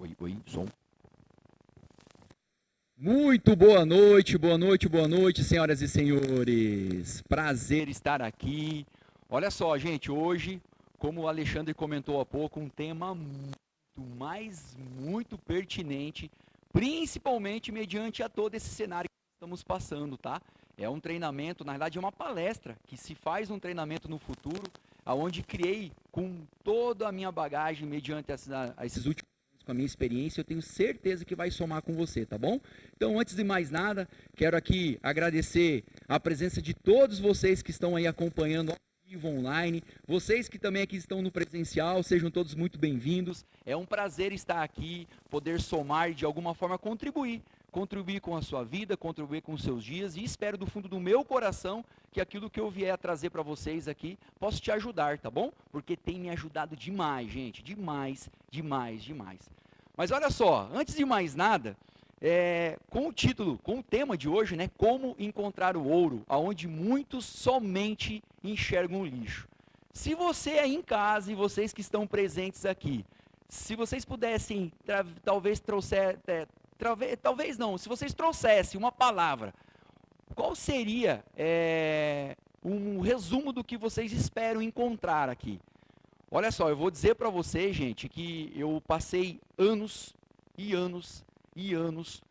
Oi, oi, som. Muito boa noite, boa noite, boa noite, senhoras e senhores. Prazer estar aqui. Olha só, gente, hoje, como o Alexandre comentou há pouco, um tema muito pertinente, principalmente mediante a todo esse cenário que estamos passando, tá? É um treinamento, na verdade é uma palestra que se faz um treinamento no futuro, aonde criei com toda a minha bagagem mediante esses últimos com a minha experiência, eu tenho certeza que vai somar com você, tá bom? Então, antes de mais nada, quero aqui agradecer a presença de todos vocês que estão aí acompanhando ao vivo online, vocês que também aqui estão no presencial, sejam todos muito bem-vindos. É um prazer estar aqui, poder somar e de alguma forma contribuir com a sua vida, contribuir com os seus dias, e espero do fundo do meu coração que aquilo que eu vier a trazer para vocês aqui possa te ajudar, tá bom? Porque tem me ajudado demais, gente, demais, demais, demais. Mas olha só, antes de mais nada, com o título, com o tema de hoje, né, como encontrar o ouro, aonde muitos somente enxergam o lixo. Se você aí em casa e vocês que estão presentes aqui, se vocês pudessem, talvez trouxer, talvez não, se vocês trouxessem uma palavra, qual seria um resumo do que vocês esperam encontrar aqui? Olha só, eu vou dizer para vocês, gente, que eu passei anos e anos e anos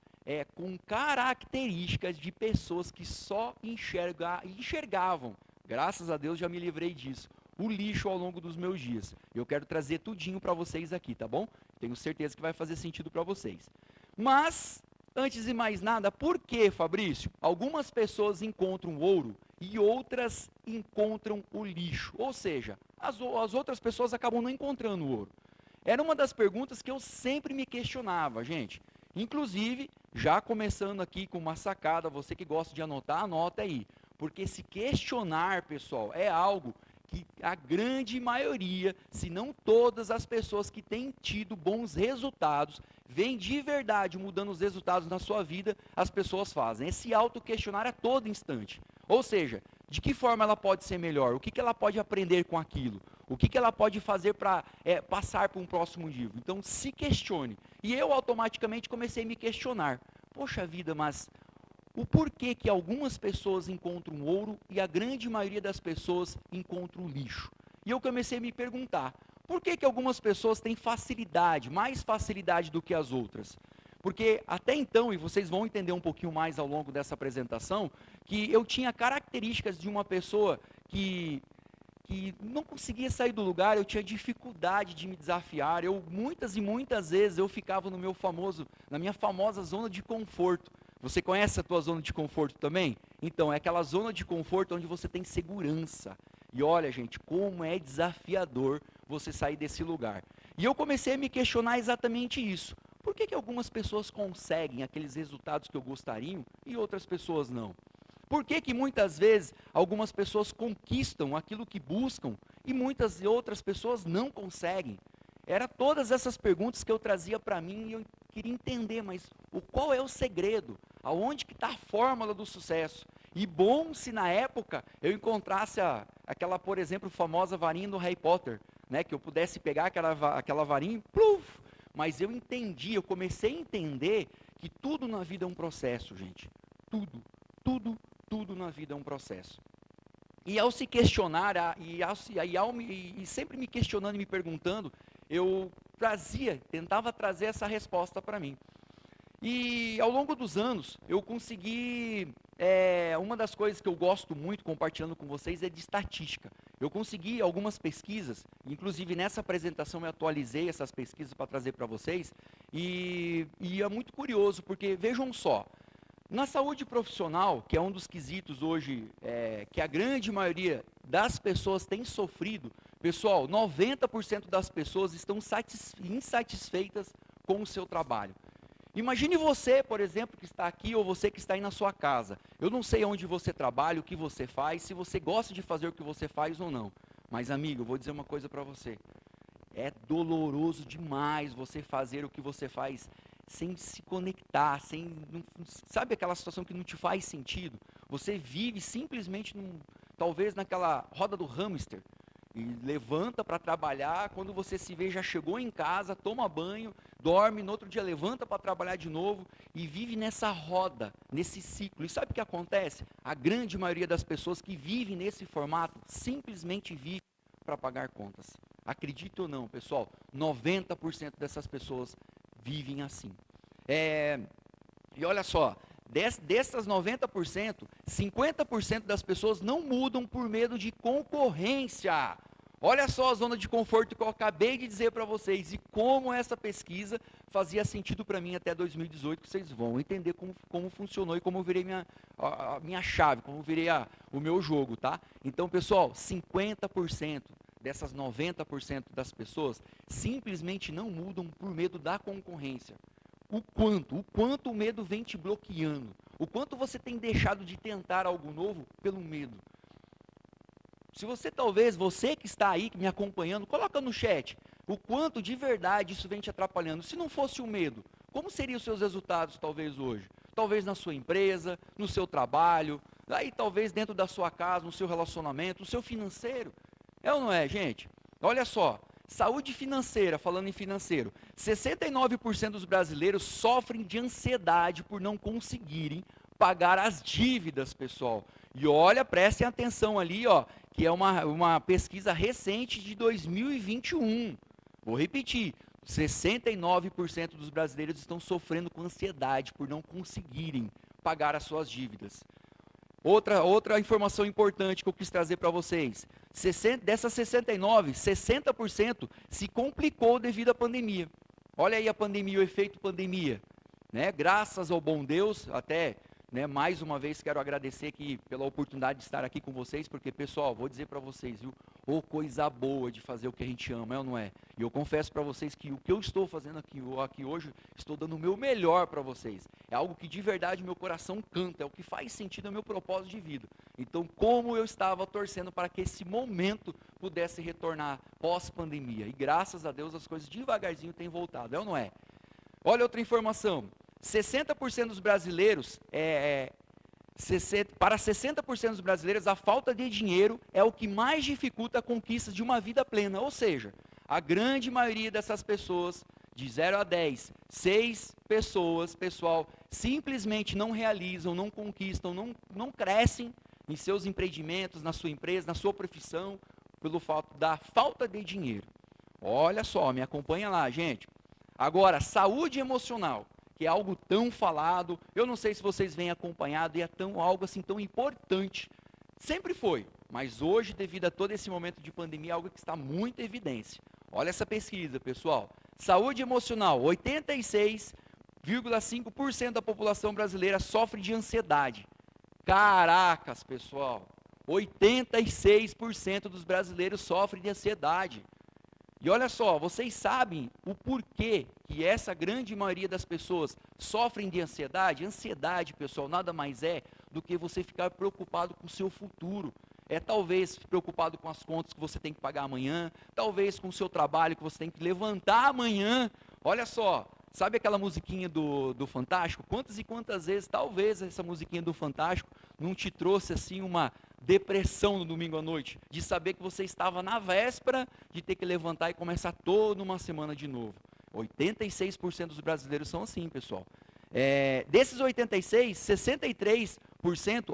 com características de pessoas que só enxergavam. Graças a Deus já me livrei disso. O lixo ao longo dos meus dias. Eu quero trazer tudinho para vocês aqui, tá bom? Tenho certeza que vai fazer sentido para vocês. Mas, antes de mais nada, por que, Fabrício? Algumas pessoas encontram ouro e outras encontram o lixo. Ou seja, as outras pessoas acabam não encontrando o ouro. Era uma das perguntas que eu sempre me questionava, gente. Inclusive, já começando aqui com uma sacada, você que gosta de anotar, anota aí. Porque se questionar, pessoal, é algo que a grande maioria, se não todas as pessoas que têm tido bons resultados, vêm de verdade mudando os resultados na sua vida, as pessoas fazem. Esse auto-questionar a todo instante. Ou seja, de que forma ela pode ser melhor? O que ela pode aprender com aquilo? O que ela pode fazer para passar para um próximo nível? Então, se questione. E eu automaticamente comecei a me questionar. Poxa vida, mas o porquê que algumas pessoas encontram ouro e a grande maioria das pessoas encontram lixo? E eu comecei a me perguntar, por que algumas pessoas têm facilidade, mais facilidade do que as outras? Porque até então, e vocês vão entender um pouquinho mais ao longo dessa apresentação, que eu tinha características de uma pessoa que não conseguia sair do lugar, eu tinha dificuldade de me desafiar, muitas e muitas vezes eu ficava na minha famosa zona de conforto. Você conhece a tua zona de conforto também? Então, é aquela zona de conforto onde você tem segurança. E olha, gente, como é desafiador você sair desse lugar. E eu comecei a me questionar exatamente isso. Por que algumas pessoas conseguem aqueles resultados que eu gostaria e outras pessoas não? Por que muitas vezes algumas pessoas conquistam aquilo que buscam e muitas outras pessoas não conseguem? Era todas essas perguntas que eu trazia para mim e eu queria entender, mas qual é o segredo? Aonde que está a fórmula do sucesso? E bom se na época eu encontrasse aquela, por exemplo, famosa varinha do Harry Potter, né? Que eu pudesse pegar aquela varinha e pluf! Mas eu entendi, eu comecei a entender que tudo na vida é um processo, gente. Tudo na vida é um processo. E ao se questionar, e sempre me questionando e me perguntando, eu tentava trazer essa resposta para mim. E ao longo dos anos, eu consegui, uma das coisas que eu gosto muito compartilhando com vocês é de estatística. Eu consegui algumas pesquisas, inclusive nessa apresentação eu atualizei essas pesquisas para trazer para vocês, e é muito curioso, porque vejam só, na saúde profissional, que é um dos quesitos hoje, que a grande maioria das pessoas tem sofrido, pessoal, 90% das pessoas estão insatisfeitas com o seu trabalho. Imagine você, por exemplo, que está aqui ou você que está aí na sua casa. Eu não sei onde você trabalha, o que você faz, se você gosta de fazer o que você faz ou não. Mas, amigo, eu vou dizer uma coisa para você. É doloroso demais você fazer o que você faz sem se conectar, sabe aquela situação que não te faz sentido? Você vive simplesmente, talvez naquela roda do hamster. e levanta para trabalhar, quando você se vê já chegou em casa, toma banho, dorme, no outro dia levanta para trabalhar de novo e vive nessa roda, nesse ciclo. E sabe o que acontece? A grande maioria das pessoas que vivem nesse formato simplesmente vive para pagar contas. Acredite ou não, pessoal, 90% dessas pessoas vivem assim. E olha só, dessas 90%, 50% das pessoas não mudam por medo de concorrência. Olha só a zona de conforto que eu acabei de dizer para vocês e como essa pesquisa fazia sentido para mim até 2018, que vocês vão entender como funcionou e como eu virei a minha chave, como eu virei o meu jogo, tá? Então, pessoal, 50% dessas 90% das pessoas simplesmente não mudam por medo da concorrência. O quanto o medo vem te bloqueando, o quanto você tem deixado de tentar algo novo pelo medo. Se você que está aí me acompanhando, coloca no chat o quanto de verdade isso vem te atrapalhando. Se não fosse o medo, como seriam os seus resultados talvez hoje? Talvez na sua empresa, no seu trabalho, aí talvez dentro da sua casa, no seu relacionamento, no seu financeiro. É ou não é, gente? Olha só, saúde financeira, falando em financeiro, 69% dos brasileiros sofrem de ansiedade por não conseguirem pagar as dívidas, pessoal. E olha, prestem atenção ali, ó, que é uma pesquisa recente de 2021. Vou repetir, 69% dos brasileiros estão sofrendo com ansiedade por não conseguirem pagar as suas dívidas. Outra informação importante que eu quis trazer para vocês. Dessas 69, 60% se complicou devido à pandemia. Olha aí a pandemia, o efeito pandemia. Né? Graças ao bom Deus, até mais uma vez quero agradecer aqui pela oportunidade de estar aqui com vocês, porque, pessoal, vou dizer para vocês, viu? Coisa boa de fazer o que a gente ama, é ou não é? E eu confesso para vocês que o que eu estou fazendo aqui hoje, estou dando o meu melhor para vocês. É algo que de verdade meu coração canta, é o que faz sentido ao meu propósito de vida. Então, como eu estava torcendo para que esse momento pudesse retornar pós-pandemia. E graças a Deus as coisas devagarzinho têm voltado, é ou não é? Olha outra informação. 60% dos brasileiros, para 60% dos brasileiros, a falta de dinheiro é o que mais dificulta a conquista de uma vida plena. Ou seja, a grande maioria dessas pessoas, de 0 a 10, 6 pessoas, pessoal, simplesmente não realizam, não conquistam, não crescem em seus empreendimentos, na sua empresa, na sua profissão, pelo fato da falta de dinheiro. Olha só, me acompanha lá, gente. Agora, saúde emocional, que é algo tão falado, eu não sei se vocês vêm acompanhado, e é algo assim tão importante. Sempre foi, mas hoje, devido a todo esse momento de pandemia, é algo que está muito em evidência. Olha essa pesquisa, pessoal. Saúde emocional, 86,5% da população brasileira sofre de ansiedade. Caracas, pessoal, 86% dos brasileiros sofrem de ansiedade. E olha só, vocês sabem o porquê que essa grande maioria das pessoas sofrem de ansiedade? Ansiedade, pessoal, nada mais é do que você ficar preocupado com o seu futuro. Talvez preocupado com as contas que você tem que pagar amanhã, talvez com o seu trabalho que você tem que levantar amanhã. Olha só, sabe aquela musiquinha do Fantástico? Quantas e quantas vezes, talvez essa musiquinha do Fantástico não te trouxe assim uma depressão no domingo à noite, de saber que você estava na véspera de ter que levantar e começar toda uma semana de novo. 86% dos brasileiros são assim, pessoal. Desses 86, 63%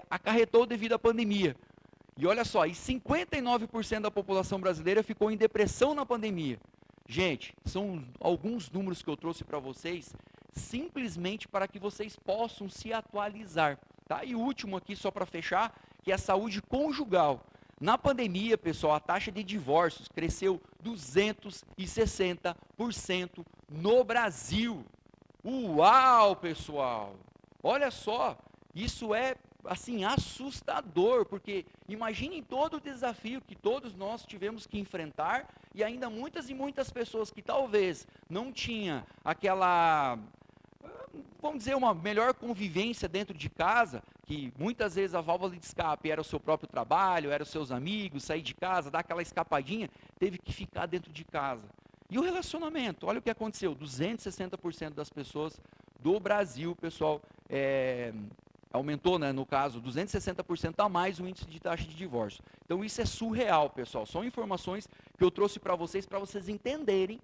acarretou devido à pandemia. E olha só, 59% da população brasileira ficou em depressão na pandemia. Gente, são alguns números que eu trouxe para vocês, simplesmente para que vocês possam se atualizar. Tá? E o último aqui, só para fechar, que é a saúde conjugal. Na pandemia, pessoal, a taxa de divórcios cresceu 260% no Brasil. Uau, pessoal! Olha só, isso é assim assustador, porque imaginem todo o desafio que todos nós tivemos que enfrentar e ainda muitas e muitas pessoas que talvez não tinham aquela, vamos dizer, uma melhor convivência dentro de casa, que muitas vezes a válvula de escape era o seu próprio trabalho, eram os seus amigos, sair de casa, dar aquela escapadinha, teve que ficar dentro de casa. E o relacionamento, olha o que aconteceu, 260% das pessoas do Brasil, pessoal, aumentou, né, no caso, 260% a mais o índice de taxa de divórcio. Então isso é surreal, pessoal. São informações que eu trouxe para vocês entenderem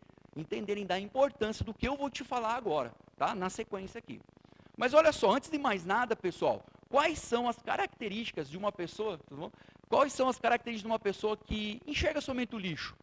da importância do que eu vou te falar agora, tá? Na sequência aqui. Mas olha só, antes de mais nada, pessoal, quais são as características de uma pessoa, tudo bom? Quais são as características de uma pessoa que enxerga somente o lixo?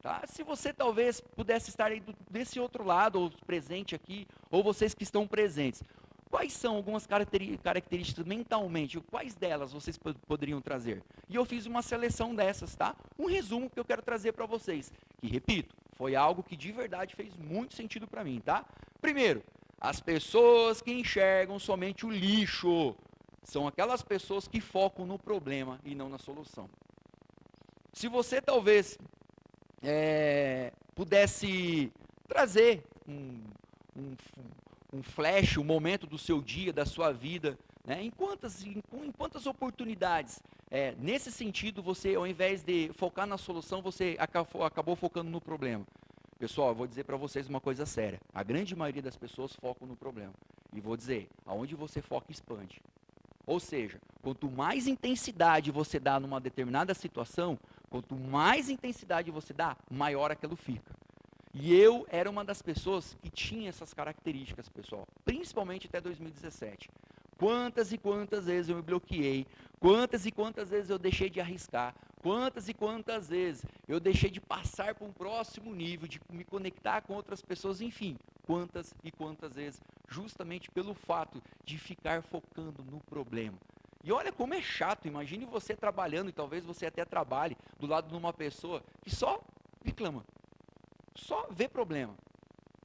Tá? Se você talvez pudesse estar aí desse outro lado, ou presente aqui, ou vocês que estão presentes, quais são algumas características mentalmente, quais delas vocês poderiam trazer? E eu fiz uma seleção dessas, tá? Um resumo que eu quero trazer para vocês, que repito, foi algo que de verdade fez muito sentido para mim, tá? Primeiro, as pessoas que enxergam somente o lixo são aquelas pessoas que focam no problema e não na solução. Se você talvez pudesse trazer um flash, um momento do seu dia, da sua vida, né? Em quantas oportunidades, nesse sentido, você, ao invés de focar na solução, você acabou focando no problema. Pessoal, eu vou dizer para vocês uma coisa séria. A grande maioria das pessoas focam no problema. E vou dizer, aonde você foca, expande. Ou seja, quanto mais intensidade você dá numa determinada situação, quanto mais intensidade você dá, maior aquilo fica. E eu era uma das pessoas que tinha essas características, pessoal, principalmente até 2017. Quantas e quantas vezes eu me bloqueei, quantas e quantas vezes eu deixei de arriscar, quantas e quantas vezes eu deixei de passar para um próximo nível, de me conectar com outras pessoas, enfim, quantas e quantas vezes, justamente pelo fato de ficar focando no problema. E olha como é chato, imagine você trabalhando, e talvez você até trabalhe do lado de uma pessoa que só reclama, só vê problema.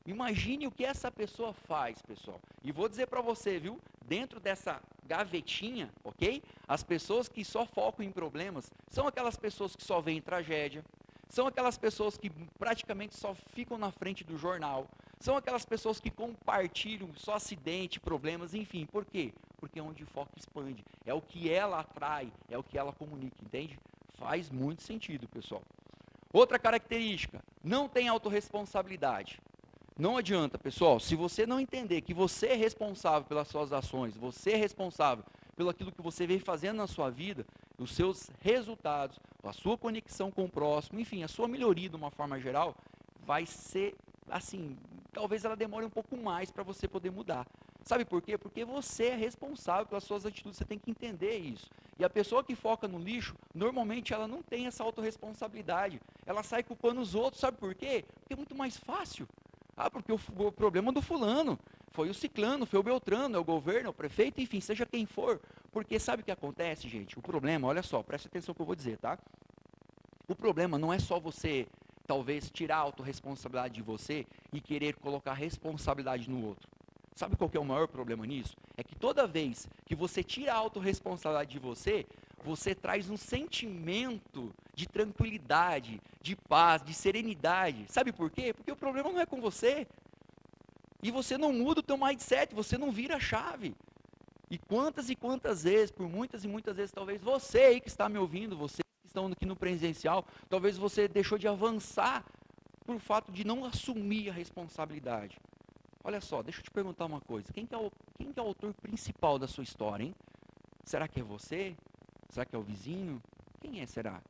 Imagine o que essa pessoa faz, pessoal. E vou dizer para você, viu? Dentro dessa gavetinha, ok? As pessoas que só focam em problemas são aquelas pessoas que só veem tragédia, são aquelas pessoas que praticamente só ficam na frente do jornal, são aquelas pessoas que compartilham só acidente, problemas, enfim. Por quê? Porque é onde o foco expande. É o que ela atrai, é o que ela comunica, entende? Faz muito sentido, pessoal. Outra característica, não tem autorresponsabilidade. Não adianta, pessoal, se você não entender que você é responsável pelas suas ações, você é responsável pelo aquilo que você vem fazendo na sua vida, os seus resultados, a sua conexão com o próximo, enfim, a sua melhoria de uma forma geral, vai ser, assim, talvez ela demore um pouco mais para você poder mudar. Sabe por quê? Porque você é responsável pelas suas atitudes, você tem que entender isso. E a pessoa que foca no lixo, normalmente ela não tem essa autorresponsabilidade. Ela sai culpando os outros, sabe por quê? Porque é muito mais fácil. Ah, porque o problema do fulano, foi o ciclano, foi o beltrano, é o governo, é o prefeito, enfim, seja quem for. Porque sabe o que acontece, gente? O problema, olha só, preste atenção no que eu vou dizer, tá? O problema não é só você, talvez, tirar a autorresponsabilidade de você e querer colocar responsabilidade no outro. Sabe qual que é o maior problema nisso? É que toda vez que você tira a autorresponsabilidade de você, você traz um sentimento de tranquilidade, de paz, de serenidade. Sabe por quê? Porque o problema não é com você. E você não muda o teu mindset, você não vira a chave. E quantas vezes, por muitas e muitas vezes, talvez você aí que está me ouvindo, você que estão aqui no presencial, talvez você deixou de avançar por fato de não assumir a responsabilidade. Olha só, deixa eu te perguntar uma coisa. Quem que é o autor principal da sua história, hein? Será que é você? Será que é o vizinho? Quem é, será?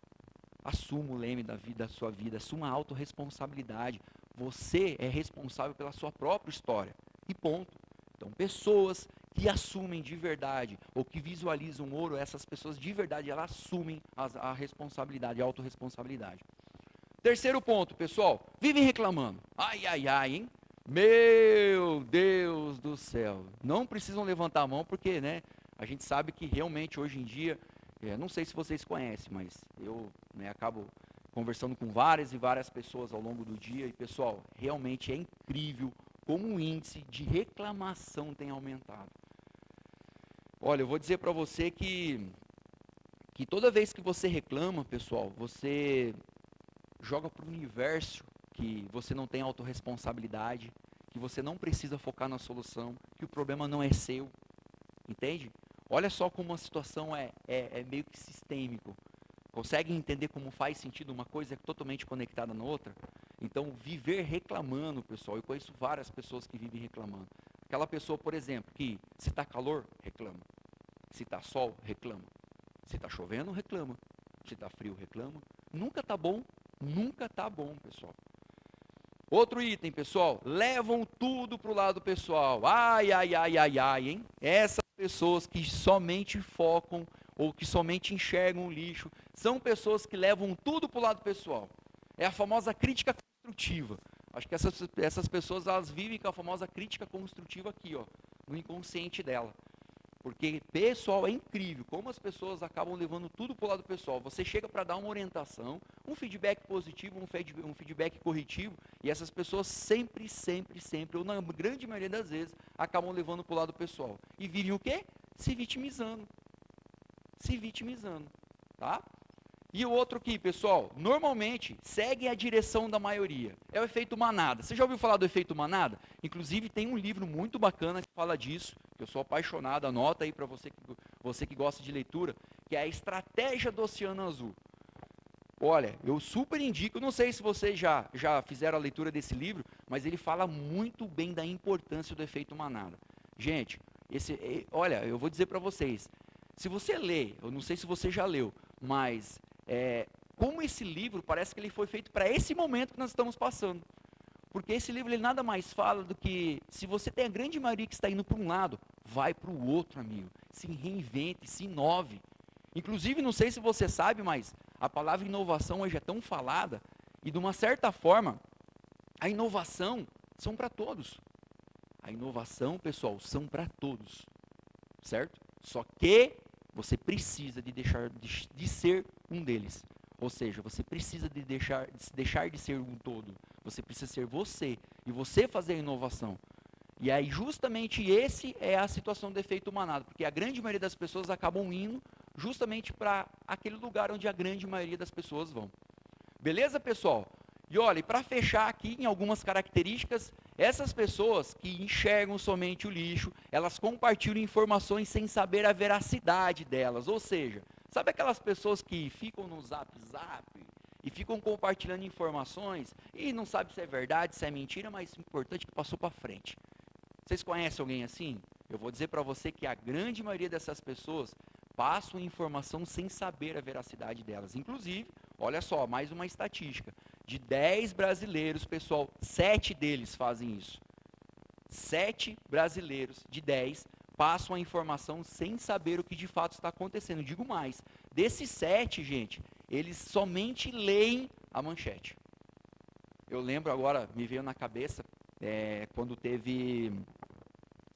Assuma o leme da sua vida, assuma a autorresponsabilidade. Você é responsável pela sua própria história. E ponto. Então, pessoas que assumem de verdade, ou que visualizam ouro, essas pessoas de verdade, elas assumem a responsabilidade, a autorresponsabilidade. Terceiro ponto, pessoal, vivem reclamando. Ai, ai, ai, hein? Meu Deus do céu. Não precisam levantar a mão, porque, né, a gente sabe que realmente hoje em dia, não sei se vocês conhecem, mas eu, né, acabo conversando com várias e várias pessoas ao longo do dia, e pessoal, realmente é incrível como o índice de reclamação tem aumentado. Olha, eu vou dizer para você que toda vez que você reclama, pessoal, você joga para o universo que você não tem autorresponsabilidade, que você não precisa focar na solução, que o problema não é seu, entende? Olha só como a situação é meio que sistêmico. Consegue entender como faz sentido uma coisa totalmente conectada na outra? Então, viver reclamando, pessoal, eu conheço várias pessoas que vivem reclamando. Aquela pessoa, por exemplo, que se está calor, reclama. Se está sol, reclama. Se está chovendo, reclama. Se está frio, reclama. Nunca está bom, pessoal. Outro item, pessoal, levam tudo para o lado pessoal. Ai, hein? Essas pessoas que somente focam ou que somente enxergam o lixo, são pessoas que levam tudo para o lado pessoal. É a famosa crítica construtiva. Acho que essas pessoas, elas vivem com a famosa crítica construtiva aqui, ó, no inconsciente dela. Porque, pessoal, é incrível como as pessoas acabam levando tudo para o lado pessoal. Você chega para dar uma orientação, um feedback positivo, um feedback corretivo, e essas pessoas sempre, ou na grande maioria das vezes, acabam levando para o lado pessoal. E vivem o quê? Se vitimizando, tá? E o outro aqui, pessoal, normalmente segue a direção da maioria. É o efeito manada. Você já ouviu falar do efeito manada? Inclusive tem um livro muito bacana que fala disso, que eu sou apaixonado, anota aí para você que gosta de leitura, que é a Estratégia do Oceano Azul. Olha, eu super indico, não sei se vocês já fizeram a leitura desse livro, mas ele fala muito bem da importância do efeito manada. Gente, olha, eu vou dizer para vocês, se você lê, eu não sei se você já leu, mas como esse livro parece que ele foi feito para esse momento que nós estamos passando. Porque esse livro ele nada mais fala do que, se você tem a grande maioria que está indo para um lado, vai para o outro, amigo. Se reinvente, se inove. Inclusive, não sei se você sabe, mas a palavra inovação hoje é tão falada, e de uma certa forma, a inovação são para todos. A inovação, pessoal, são para todos. Certo? Só que você precisa de ser um deles. Ou seja, você precisa de deixar de ser um todo. Você precisa ser você. E você fazer a inovação. E aí justamente esse é a situação do efeito manada. Porque a grande maioria das pessoas acabam indo justamente para aquele lugar onde a grande maioria das pessoas vão. Beleza, pessoal? E olha, para fechar aqui em algumas características, essas pessoas que enxergam somente o lixo, elas compartilham informações sem saber a veracidade delas. Ou seja, sabe aquelas pessoas que ficam no zap e ficam compartilhando informações e não sabe se é verdade, se é mentira, mas o importante é que passou para frente. Vocês conhecem alguém assim? Eu vou dizer para você que a grande maioria dessas pessoas passam informação sem saber a veracidade delas. Inclusive, olha só, mais uma estatística. De 10 brasileiros, pessoal, 7 deles fazem isso. 7 brasileiros de 10 passam a informação sem saber o que de fato está acontecendo. Digo mais, desses 7, gente, eles somente leem a manchete. Eu lembro agora, me veio na cabeça, quando teve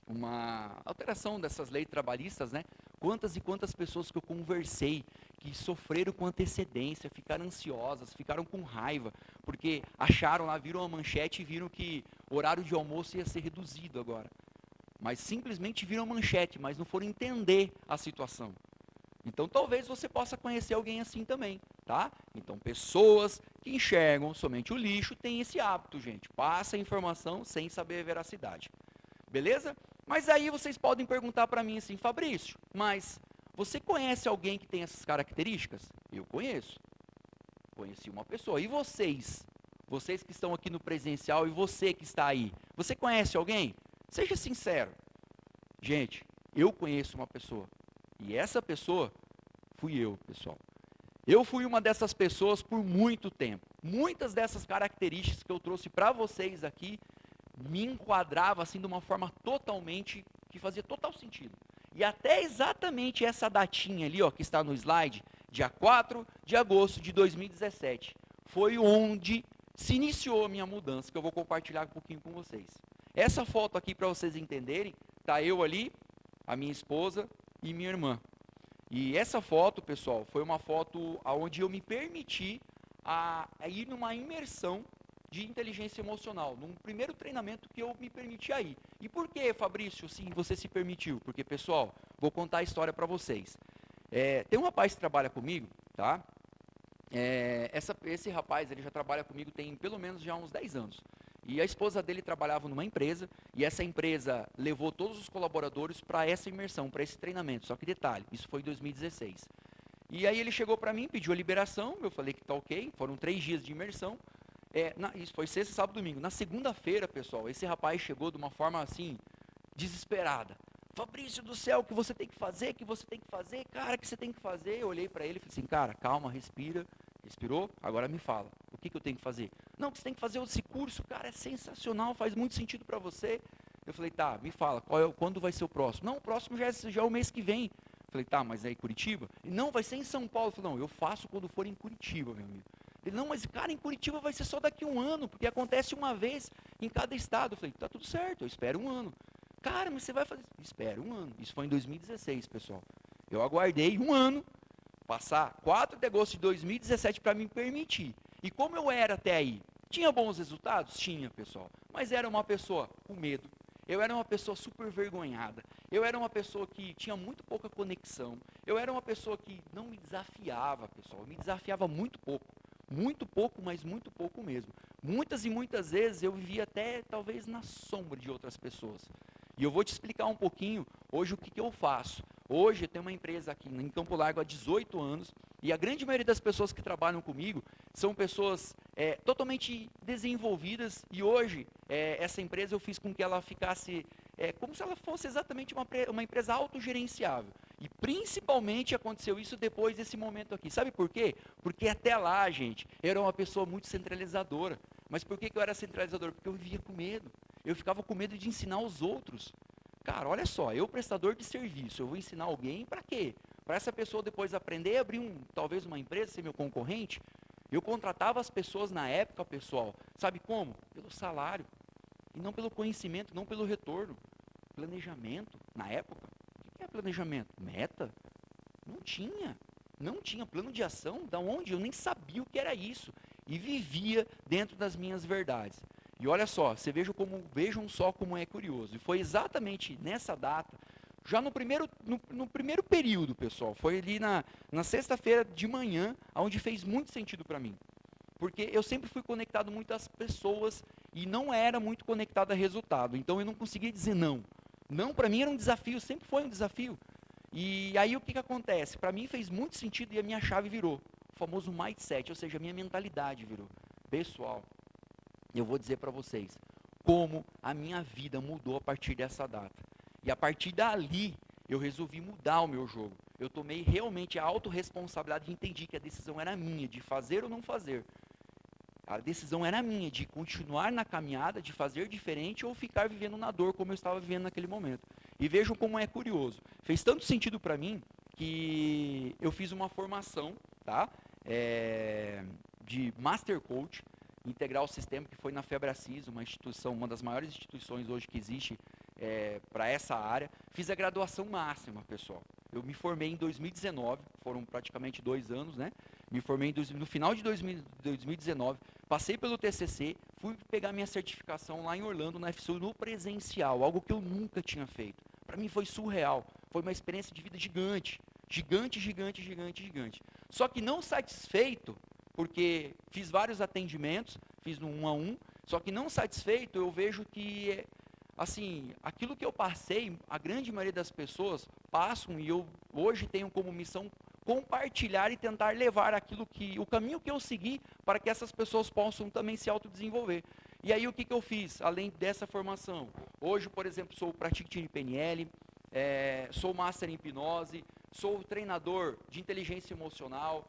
uma alteração dessas leis trabalhistas, né? Quantas e quantas pessoas que eu conversei, que sofreram com antecedência, ficaram ansiosas, ficaram com raiva, porque acharam lá, viram a manchete e viram que o horário de almoço ia ser reduzido agora. Mas simplesmente viram a manchete, mas não foram entender a situação. Então talvez você possa conhecer alguém assim também, tá? Então pessoas que enxergam somente o lixo têm esse hábito, gente. Passa a informação sem saber a veracidade. Beleza? Mas aí vocês podem perguntar para mim assim, Fabrício, mas você conhece alguém que tem essas características? Eu conheço. Conheci uma pessoa. E vocês? Vocês que estão aqui no presencial e você que está aí, você conhece alguém? Seja sincero. Gente, eu conheço uma pessoa. E essa pessoa fui eu, pessoal. Eu fui uma dessas pessoas por muito tempo. Muitas dessas características que eu trouxe para vocês aqui me enquadrava assim de uma forma totalmente, que fazia total sentido. E até exatamente essa datinha ali, ó, que está no slide, dia 4 de agosto de 2017, foi onde se iniciou a minha mudança, que eu vou compartilhar um pouquinho com vocês. Essa foto aqui, para vocês entenderem, tá eu ali, a minha esposa e minha irmã. E essa foto, pessoal, foi uma foto onde eu me permiti a ir numa imersão de inteligência emocional, num primeiro treinamento que eu me permiti aí. E por que, Fabrício, sim, você se permitiu? Porque, pessoal, vou contar a história para vocês. Tem um rapaz que trabalha comigo, tá? Esse rapaz, ele já trabalha comigo tem pelo menos já uns 10 anos. E a esposa dele trabalhava numa empresa, e essa empresa levou todos os colaboradores para essa imersão, para esse treinamento. Só que detalhe, isso foi em 2016. E aí ele chegou para mim, pediu a liberação, eu falei que tá ok, foram 3 dias de imersão. Isso foi sexta, sábado, domingo. Na segunda-feira, pessoal, esse rapaz chegou de uma forma assim, desesperada. Fabrício do céu, o que você tem que fazer, cara, que você tem que fazer. Eu olhei para ele e falei assim, cara, calma, respira. Respirou? Agora me fala. O que eu tenho que fazer? Não, que você tem que fazer esse curso, cara, é sensacional, faz muito sentido para você. Eu falei, tá, me fala, quando vai ser o próximo? Não, o próximo já é o mês que vem. Eu falei, tá, mas é em Curitiba? Ele, não, vai ser em São Paulo. Eu falei, não, eu faço quando for em Curitiba, meu amigo. Ele, não, mas cara, em Curitiba vai ser só daqui a um ano, porque acontece uma vez em cada estado. Eu falei, tá tudo certo, eu espero um ano. Cara, mas você vai fazer... Espera um ano. Isso foi em 2016, pessoal. Eu aguardei um ano, passar 4 de agosto de 2017 para me permitir. E como eu era até aí? Tinha bons resultados? Tinha, pessoal. Mas era uma pessoa com medo. Eu era uma pessoa super vergonhada. Eu era uma pessoa que tinha muito pouca conexão. Eu era uma pessoa que não me desafiava, pessoal. Eu me desafiava muito pouco. Muito pouco, mas muito pouco mesmo. Muitas e muitas vezes eu vivia até, talvez, na sombra de outras pessoas. E eu vou te explicar um pouquinho hoje o que eu faço. Hoje eu tenho uma empresa aqui em Campo Largo há 18 anos e a grande maioria das pessoas que trabalham comigo são pessoas totalmente desenvolvidas e hoje essa empresa eu fiz com que ela ficasse como se ela fosse exatamente uma empresa autogerenciável. E principalmente aconteceu isso depois desse momento aqui. Sabe por quê? Porque até lá, gente, eu era uma pessoa muito centralizadora. Mas por que eu era centralizador? Porque eu vivia com medo. Eu ficava com medo de ensinar os outros. Cara, olha só, eu prestador de serviço, eu vou ensinar alguém para quê? Para essa pessoa depois aprender a abrir talvez uma empresa, ser meu concorrente? Eu contratava as pessoas na época, pessoal, sabe como? Pelo salário. E não pelo conhecimento, não pelo retorno. Planejamento, na época. O que é planejamento? Meta? Não tinha. Não tinha plano de ação. Da onde? Eu nem sabia o que era isso. E vivia dentro das minhas verdades. E olha só, vejam só como é curioso. E foi exatamente nessa data, já no primeiro período, pessoal, foi ali na sexta-feira de manhã, onde fez muito sentido para mim. Porque eu sempre fui conectado muito às pessoas e não era muito conectado a resultado. Então eu não conseguia dizer não. Não, para mim era um desafio, sempre foi um desafio. E aí o que acontece? Para mim fez muito sentido e a minha chave virou. O famoso mindset, ou seja, a minha mentalidade virou. Pessoal, eu vou dizer para vocês como a minha vida mudou a partir dessa data. E a partir dali, eu resolvi mudar o meu jogo. Eu tomei realmente a autorresponsabilidade e entendi que a decisão era minha, de fazer ou não fazer. A decisão era minha, de continuar na caminhada, de fazer diferente ou ficar vivendo na dor como eu estava vivendo naquele momento. E vejam como é curioso. Fez tanto sentido para mim que eu fiz uma formação, tá? De Master Coach, integrar o sistema, que foi na Febracis, uma das maiores instituições hoje que existe para essa área. Fiz a graduação máxima, pessoal. Eu me formei em 2019, foram praticamente 2 anos, né? Me formei no final de 2019, passei pelo TCC, fui pegar minha certificação lá em Orlando, na FSU, no presencial, algo que eu nunca tinha feito. Para mim foi surreal, foi uma experiência de vida gigante, gigante, gigante, gigante, gigante. Só que não satisfeito, porque fiz vários atendimentos, fiz no 1 a 1, só que não satisfeito, eu vejo que, assim, aquilo que eu passei, a grande maioria das pessoas passam e eu hoje tenho como missão compartilhar e tentar levar o caminho que eu segui para que essas pessoas possam também se autodesenvolver. E aí o que eu fiz, além dessa formação? Hoje, por exemplo, sou pratiquante de PNL, sou master em hipnose, sou treinador de inteligência emocional,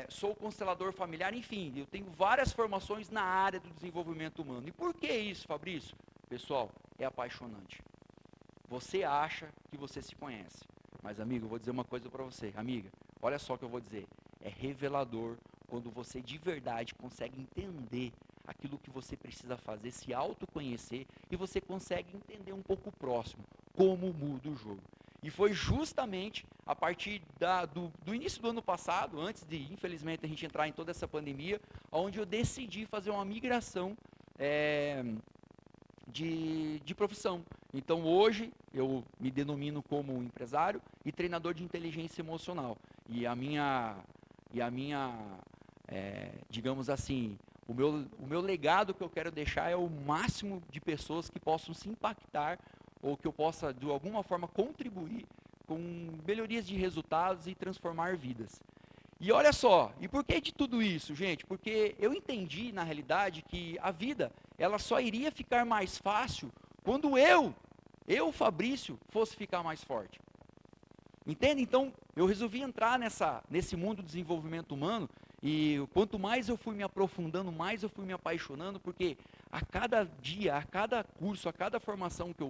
sou constelador familiar, enfim, eu tenho várias formações na área do desenvolvimento humano. E por que isso, Fabrício? Pessoal, é apaixonante. Você acha que você se conhece, mas amigo, eu vou dizer uma coisa para você, amiga, olha só o que eu vou dizer, é revelador quando você de verdade consegue entender aquilo que você precisa fazer, se autoconhecer e você consegue entender um pouco o próximo, como muda o jogo. E foi justamente a partir do início do ano passado, antes de, infelizmente, a gente entrar em toda essa pandemia, onde eu decidi fazer uma migração de profissão. Então, hoje, eu me denomino como empresário e treinador de inteligência emocional. E a minha digamos assim, o meu legado que eu quero deixar é o máximo de pessoas que possam se impactar ou que eu possa, de alguma forma, contribuir com melhorias de resultados e transformar vidas. E olha só, e por que de tudo isso, gente? Porque eu entendi, na realidade, que a vida, ela só iria ficar mais fácil quando eu eu, Fabrício, fosse ficar mais forte. Entende? Então, eu resolvi entrar nesse mundo do desenvolvimento humano e quanto mais eu fui me aprofundando, mais eu fui me apaixonando, porque a cada dia, a cada curso, a cada formação que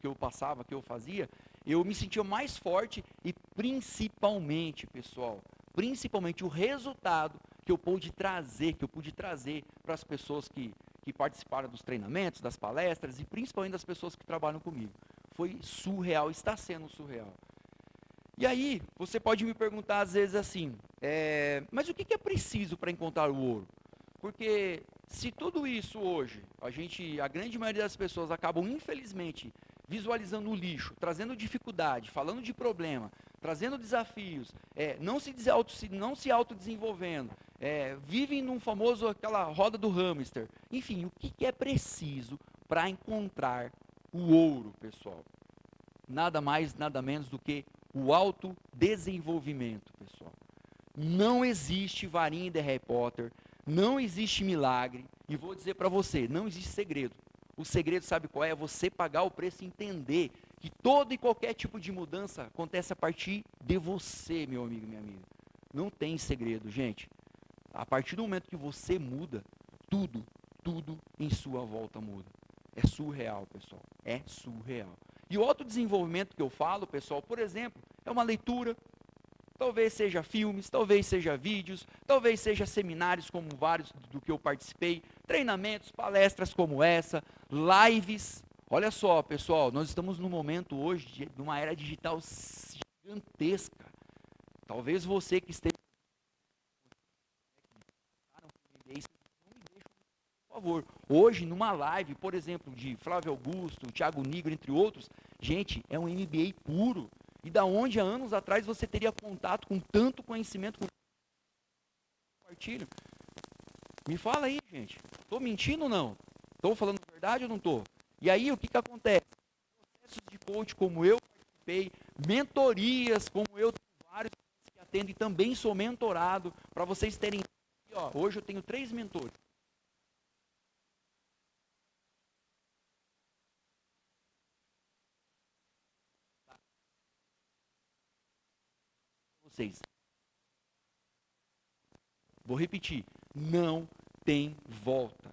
eu passava, que eu fazia, eu me sentia mais forte e principalmente, pessoal, principalmente o resultado que eu pude trazer para as pessoas que participaram dos treinamentos, das palestras e principalmente das pessoas que trabalham comigo. Foi surreal, está sendo surreal. E aí, você pode me perguntar às vezes assim, mas o que é preciso para encontrar o ouro? Porque se tudo isso hoje, a grande maioria das pessoas acabam, infelizmente, visualizando o lixo, trazendo dificuldade, falando de problema, trazendo desafios, não se autodesenvolvendo, vivem num famoso, aquela roda do hamster. Enfim, o que é preciso para encontrar o ouro, pessoal? Nada mais, nada menos do que o autodesenvolvimento, pessoal. Não existe varinha de Harry Potter, não existe milagre, e vou dizer para você, não existe segredo. O segredo, sabe qual é? É você pagar o preço e entender que todo e qualquer tipo de mudança acontece a partir de você, meu amigo e minha amiga. Não tem segredo, gente. A partir do momento que você muda, tudo em sua volta muda. É surreal, pessoal. É surreal. E o autodesenvolvimento que eu falo, pessoal, por exemplo, é uma leitura, talvez seja filmes, talvez seja vídeos, talvez seja seminários como vários do que eu participei, treinamentos, palestras como essa, lives. Olha só, pessoal, nós estamos num momento hoje de uma era digital gigantesca. Talvez você que esteja por favor, hoje numa live, por exemplo, de Flávio Augusto, Thiago Nigro, entre outros, gente, é um MBA puro. E da onde há anos atrás você teria contato com tanto conhecimento, com compartilho? Me fala aí, gente. Estou mentindo ou não? Estou falando a verdade ou não estou? E aí, o que acontece? Processos de coach como eu participei, mentorias como eu, tenho vários que atendo e também sou mentorado, para vocês terem... Ó, hoje eu tenho 3 mentores. Vocês. Vou repetir, não tem volta.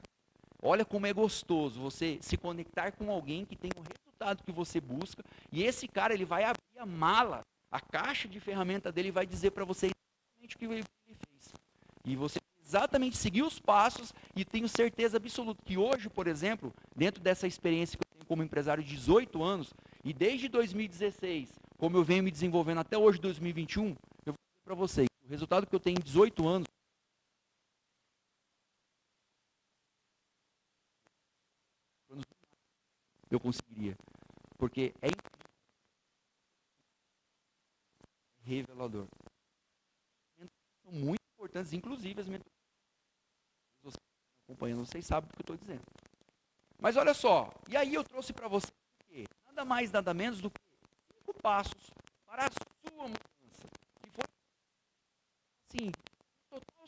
Olha como é gostoso você se conectar com alguém que tem o resultado que você busca e esse cara ele vai abrir a mala, a caixa de ferramenta dele e vai dizer para você exatamente o que ele fez. E você exatamente seguir os passos e tenho certeza absoluta que hoje, por exemplo, dentro dessa experiência que eu tenho como empresário de 18 anos e desde 2016, como eu venho me desenvolvendo até hoje 2021, eu vou dizer para vocês, o resultado que eu tenho em 18 anos eu conseguiria. Porque é revelador. São muito importantes, inclusive as mentorias que vocês estão acompanhando, vocês sabem do que eu estou dizendo. Mas olha só, e aí eu trouxe para vocês nada mais, nada menos do que 5 passos para a sua mudança. Que foi assim, total.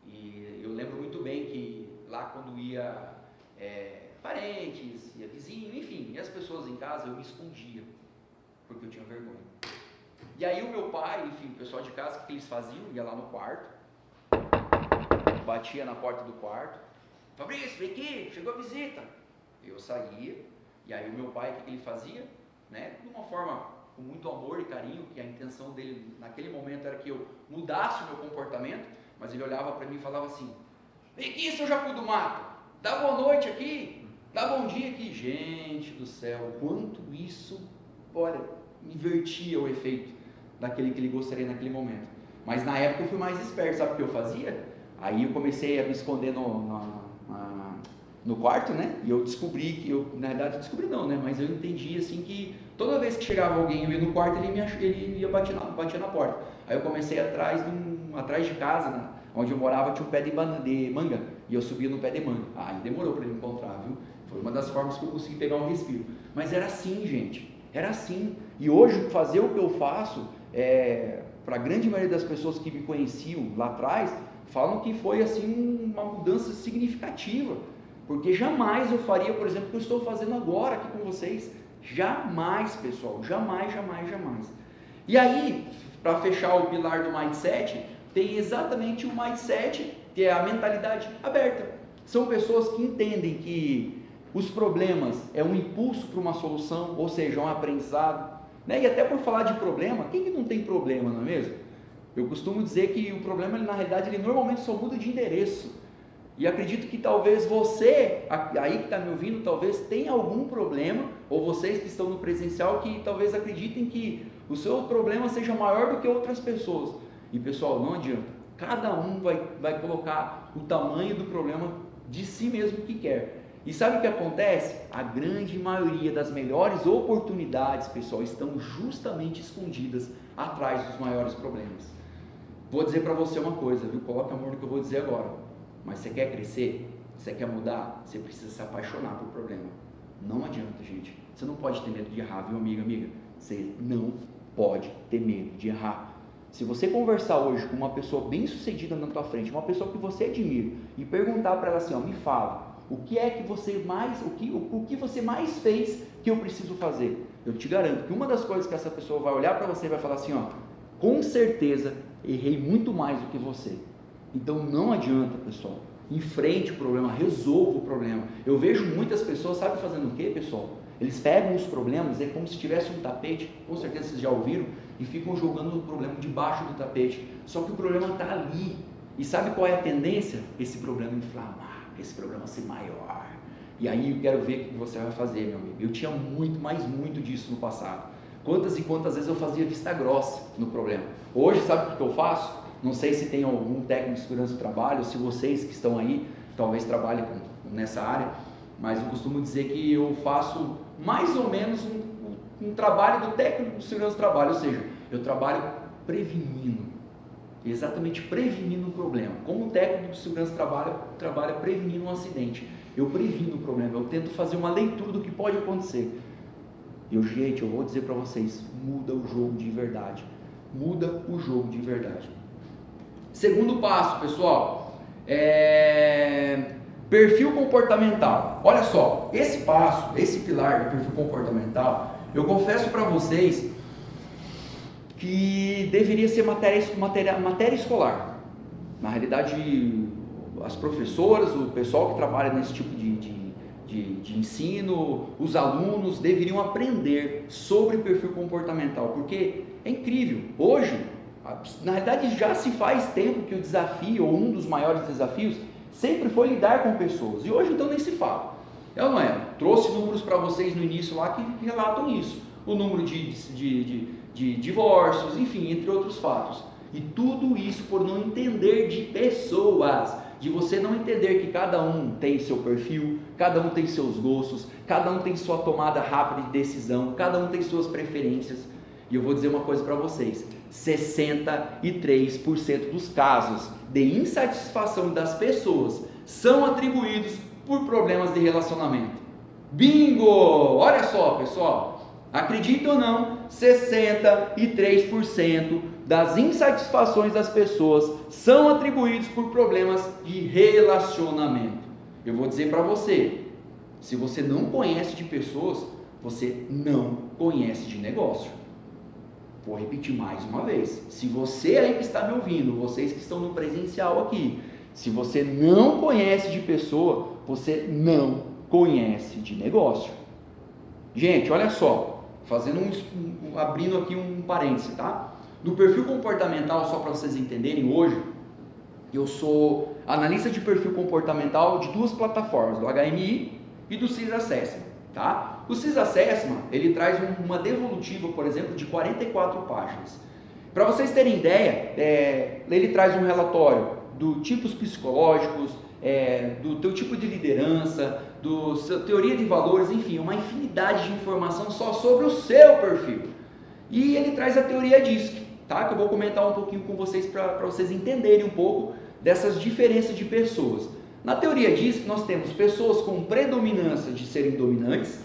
E eu lembro muito bem que lá quando ia parentes, ia vizinho, enfim, e as pessoas em casa, eu me escondia, porque eu tinha vergonha. E aí o meu pai, enfim, o pessoal de casa, o que eles faziam? Ia lá no quarto, batia na porta do quarto, Fabrício, vem aqui, chegou a visita. Eu saía, e aí o meu pai, o que ele fazia? Né? De uma forma com muito amor e carinho, que a intenção dele naquele momento era que eu mudasse o meu comportamento, mas ele olhava para mim e falava assim, vem aqui, seu Jacu do Mato, dá boa noite aqui, dá bom dia aqui. Gente do céu, quanto isso, olha, invertia o efeito daquele que ele gostaria naquele momento. Mas na época eu fui mais esperto, sabe o que eu fazia? Aí eu comecei a me esconder no quarto, né? E eu descobri que, na verdade eu descobri não, né? Mas eu entendi assim que toda vez que chegava alguém, eu ia no quarto, ele ia bater na porta. Aí eu comecei atrás de casa, né? Onde eu morava tinha um pé de manga, e eu subia no pé de manga. Aí demorou para ele me encontrar, viu? Foi uma das formas que eu consegui pegar um respiro. Mas era assim, gente, era assim. E hoje fazer o que eu faço, para a grande maioria das pessoas que me conheciam lá atrás, falam que foi assim uma mudança significativa, porque jamais eu faria, por exemplo, o que eu estou fazendo agora aqui com vocês. Jamais, pessoal, jamais. E aí, para fechar o pilar do mindset, tem exatamente o mindset, que é a mentalidade aberta. São pessoas que entendem que os problemas é um impulso para uma solução, ou seja, um aprendizado, né? E até por falar de problema, quem que não tem problema, não é mesmo? Eu costumo dizer que o problema, na realidade, ele normalmente só muda de endereço. E acredito que talvez você, aí que está me ouvindo, talvez tenha algum problema, ou vocês que estão no presencial, que talvez acreditem que o seu problema seja maior do que outras pessoas. E pessoal, não adianta, cada um vai colocar o tamanho do problema de si mesmo que quer. E sabe o que acontece? A grande maioria das melhores oportunidades, pessoal, estão justamente escondidas atrás dos maiores problemas. Vou dizer para você uma coisa, viu? Coloca amor no que eu vou dizer agora. Mas você quer crescer? Você quer mudar? Você precisa se apaixonar pelo problema. Não adianta, gente. Você não pode ter medo de errar, viu, amiga? Você não pode ter medo de errar. Se você conversar hoje com uma pessoa bem sucedida na tua frente, uma pessoa que você admira, e perguntar para ela assim, ó, me fala, o que você mais fez que eu preciso fazer? Eu te garanto que uma das coisas que essa pessoa vai olhar para você e vai falar assim, ó, com certeza errei muito mais do que você. Então não adianta, pessoal, enfrente o problema, resolva o problema. Eu vejo muitas pessoas, sabe fazendo o que, pessoal? Eles pegam os problemas, é como se tivesse um tapete, com certeza vocês já ouviram, e ficam jogando o problema debaixo do tapete. Só que o problema está ali. E sabe qual é a tendência? Esse problema inflamar, esse problema ser maior. E aí eu quero ver o que você vai fazer, meu amigo. Eu tinha muito disso no passado. Quantas e quantas vezes eu fazia vista grossa no problema. Hoje, sabe o que eu faço? Não sei se tem algum técnico de segurança do trabalho, se vocês que estão aí, talvez trabalhem nessa área, mas eu costumo dizer que eu faço mais ou menos um trabalho do técnico de segurança do trabalho, ou seja, eu trabalho prevenindo, exatamente prevenindo o problema. Como o técnico de segurança do trabalho trabalha prevenindo um acidente, eu previno o problema, eu tento fazer uma leitura do que pode acontecer. Gente, eu vou dizer para vocês, muda o jogo de verdade. Muda o jogo de verdade. Segundo passo, pessoal, perfil comportamental. Olha só, esse passo, esse pilar de perfil comportamental, eu confesso para vocês que deveria ser matéria escolar. Na realidade, as professoras, o pessoal que trabalha nesse tipo de ensino, os alunos deveriam aprender sobre perfil comportamental, porque é incrível. Hoje, na realidade, já se faz tempo que o desafio, ou um dos maiores desafios, sempre foi lidar com pessoas. E hoje, então, nem se fala. É ou não é? Trouxe números para vocês no início lá que relatam isso. O número de divórcios, enfim, entre outros fatos. E tudo isso por não entender de pessoas. De você não entender que cada um tem seu perfil, cada um tem seus gostos, cada um tem sua tomada rápida de decisão, cada um tem suas preferências. E eu vou dizer uma coisa para vocês, 63% dos casos de insatisfação das pessoas são atribuídos por problemas de relacionamento. Bingo! Olha só, pessoal, acredita ou não, 63% das insatisfações das pessoas são atribuídos por problemas de relacionamento. Eu vou dizer para você, se você não conhece de pessoas, você não conhece de negócio. Vou repetir mais uma vez. Se você aí que está me ouvindo, vocês que estão no presencial aqui, se você não conhece de pessoa, você não conhece de negócio. Gente, olha só, abrindo aqui um parêntese, tá? No perfil comportamental, só para vocês entenderem, hoje, eu sou analista de perfil comportamental de duas plataformas, do HMI e do CIS Assessment, tá? O CIS Assessment, ele traz uma devolutiva, por exemplo, de 44 páginas. Para vocês terem ideia, ele traz um relatório do tipos psicológicos, do teu tipo de liderança, teoria de valores, enfim, uma infinidade de informação só sobre o seu perfil. E ele traz a teoria DISC, tá? Que eu vou comentar um pouquinho com vocês para vocês entenderem um pouco dessas diferenças de pessoas. Na teoria DISC, nós temos pessoas com predominância de serem dominantes,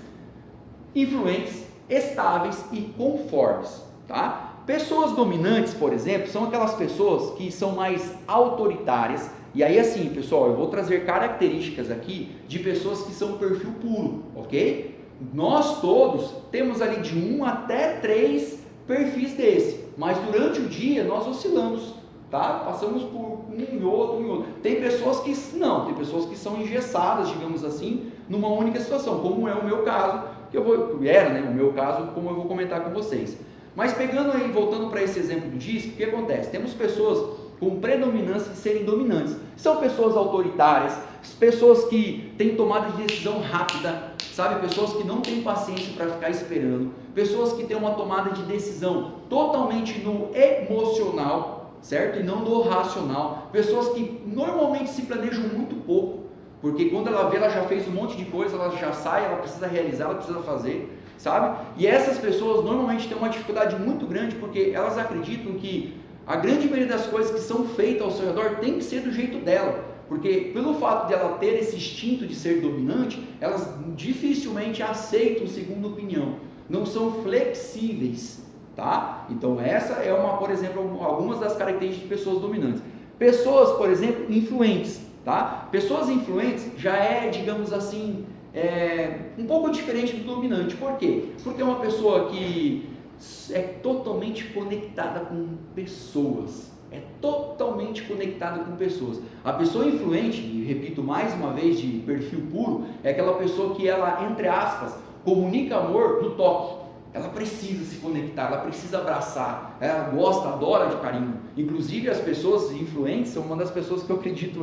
influentes, estáveis e conformes, tá? Pessoas dominantes, por exemplo, são aquelas pessoas que são mais autoritárias. E aí assim, pessoal, eu vou trazer características aqui de pessoas que são perfil puro, ok? Nós todos temos ali de 1 até 3 perfis desse, mas durante o dia nós oscilamos, tá? Passamos por um e outro. Tem pessoas que não, tem pessoas que são engessadas, digamos assim, numa única situação, como é o meu caso, o meu caso, como eu vou comentar com vocês. Mas pegando aí, voltando para esse exemplo do DISC, o que acontece? Temos pessoas com predominância de serem dominantes. São pessoas autoritárias, pessoas que têm tomada de decisão rápida, sabe? Pessoas que não têm paciência para ficar esperando, pessoas que têm uma tomada de decisão totalmente no emocional, certo? E não no racional. Pessoas que normalmente se planejam muito pouco, porque quando ela vê, ela já fez um monte de coisa, ela já sai, ela precisa realizar, ela precisa fazer, sabe? E essas pessoas normalmente têm uma dificuldade muito grande, porque elas acreditam que a grande maioria das coisas que são feitas ao seu redor tem que ser do jeito dela, porque pelo fato de ela ter esse instinto de ser dominante, elas dificilmente aceitam segunda opinião, não são flexíveis, tá? Então essa é por exemplo, algumas das características de pessoas dominantes. Pessoas, por exemplo, influentes, tá? Pessoas influentes já digamos assim, um pouco diferente do dominante. Por quê? Porque é uma pessoa que é totalmente conectada com pessoas. É totalmente conectada com pessoas. A pessoa influente, e repito mais uma vez, de perfil puro, é aquela pessoa que ela, entre aspas, comunica amor no toque. Ela precisa se conectar, ela precisa abraçar, ela gosta, adora de carinho. Inclusive as pessoas influentes são uma das pessoas que eu acredito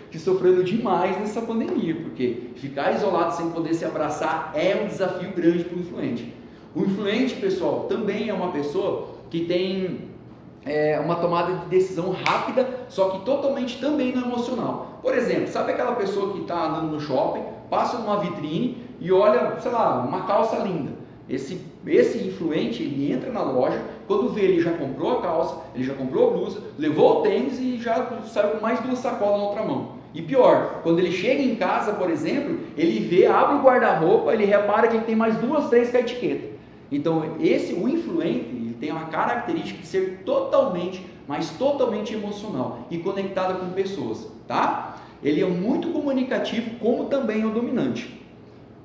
que sofreram demais nessa pandemia, porque ficar isolado sem poder se abraçar é um desafio grande para o influente. O influente, pessoal, também é uma pessoa que tem uma tomada de decisão rápida, só que totalmente também no emocional. Por exemplo, sabe aquela pessoa que está andando no shopping, passa numa vitrine e olha, sei lá, uma calça linda. Esse influente, ele entra na loja, quando vê, ele já comprou a calça, ele já comprou a blusa, levou o tênis e já saiu com mais 2 sacolas na outra mão. E pior, quando ele chega em casa, por exemplo, ele abre o guarda-roupa, ele repara que ele tem mais 2, 3 com a etiqueta. Então, o influente, ele tem uma característica de ser totalmente, mas totalmente emocional e conectado com pessoas, tá? Ele é muito comunicativo, como também é o dominante.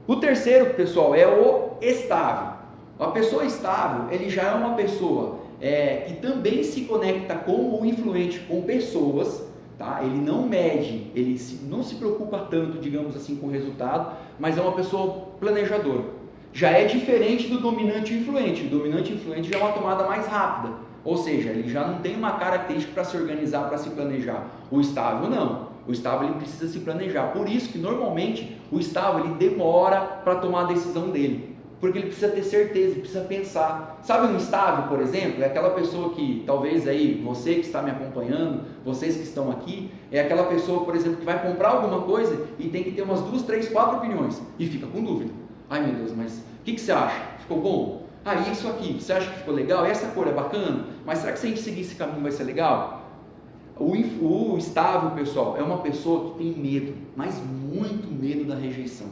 O terceiro, pessoal, é o estável. A pessoa estável, ele já é uma pessoa que também se conecta com o influente, com pessoas, tá? Ele não mede, ele não se preocupa tanto, digamos assim, com o resultado, mas é uma pessoa planejadora. Já é diferente do dominante influente. O dominante influente já é uma tomada mais rápida, ou seja, ele já não tem uma característica para se organizar, para se planejar. O estável não. O estável ele precisa se planejar. Por isso que normalmente o estável ele demora para tomar a decisão dele, porque ele precisa ter certeza, ele precisa pensar. Sabe um estável, por exemplo, é aquela pessoa que talvez aí você que está me acompanhando, vocês que estão aqui, é aquela pessoa, por exemplo, que vai comprar alguma coisa e tem que ter umas 2, 3, 4 opiniões e fica com dúvida. Ai meu Deus, mas o que você acha? Ficou bom? Ah, isso aqui, você acha que ficou legal? Essa cor é bacana? Mas será que se a gente seguir esse caminho vai ser legal? O estável, pessoal, é uma pessoa que tem medo, mas muito medo da rejeição.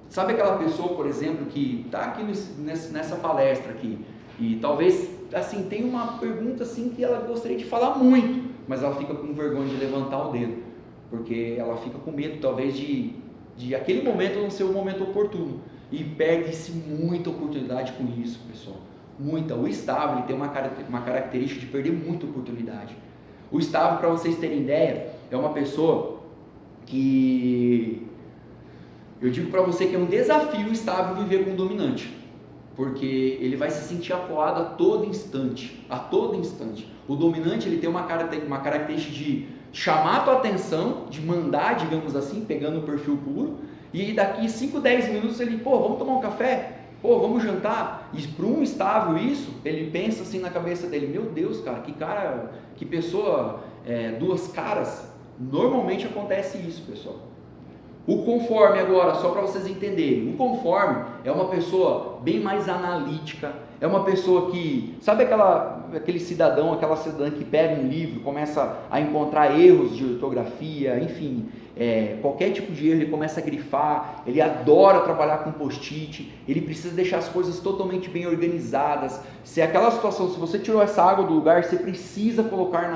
Sabe aquela pessoa, por exemplo, que está aqui nessa palestra aqui, e talvez assim, tem uma pergunta assim que ela gostaria de falar muito, mas ela fica com vergonha de levantar o dedo, porque ela fica com medo talvez de aquele momento não ser o momento oportuno, e perde-se muita oportunidade com isso, pessoal, muita. O estável, ele tem uma característica de perder muita oportunidade. O estável, para vocês terem ideia, é uma pessoa que, eu digo para você que é um desafio estável viver com um dominante, porque ele vai se sentir acuado a todo instante, O dominante, ele tem uma característica de chamar a tua atenção, de mandar, digamos assim, pegando o perfil puro, e daqui 5, 10 minutos ele, vamos tomar um café? Vamos jantar? E para um estável isso, ele pensa assim na cabeça dele, meu Deus, cara, que pessoa, duas caras. Normalmente acontece isso, pessoal. O conforme agora, só para vocês entenderem, o conforme é uma pessoa bem mais analítica, é uma pessoa que, sabe aquele cidadão, aquela cidadã que pega um livro, começa a encontrar erros de ortografia, enfim, qualquer tipo de erro ele começa a grifar, ele adora trabalhar com post-it, ele precisa deixar as coisas totalmente bem organizadas. Se aquela situação, se você tirou essa água do lugar, você precisa colocar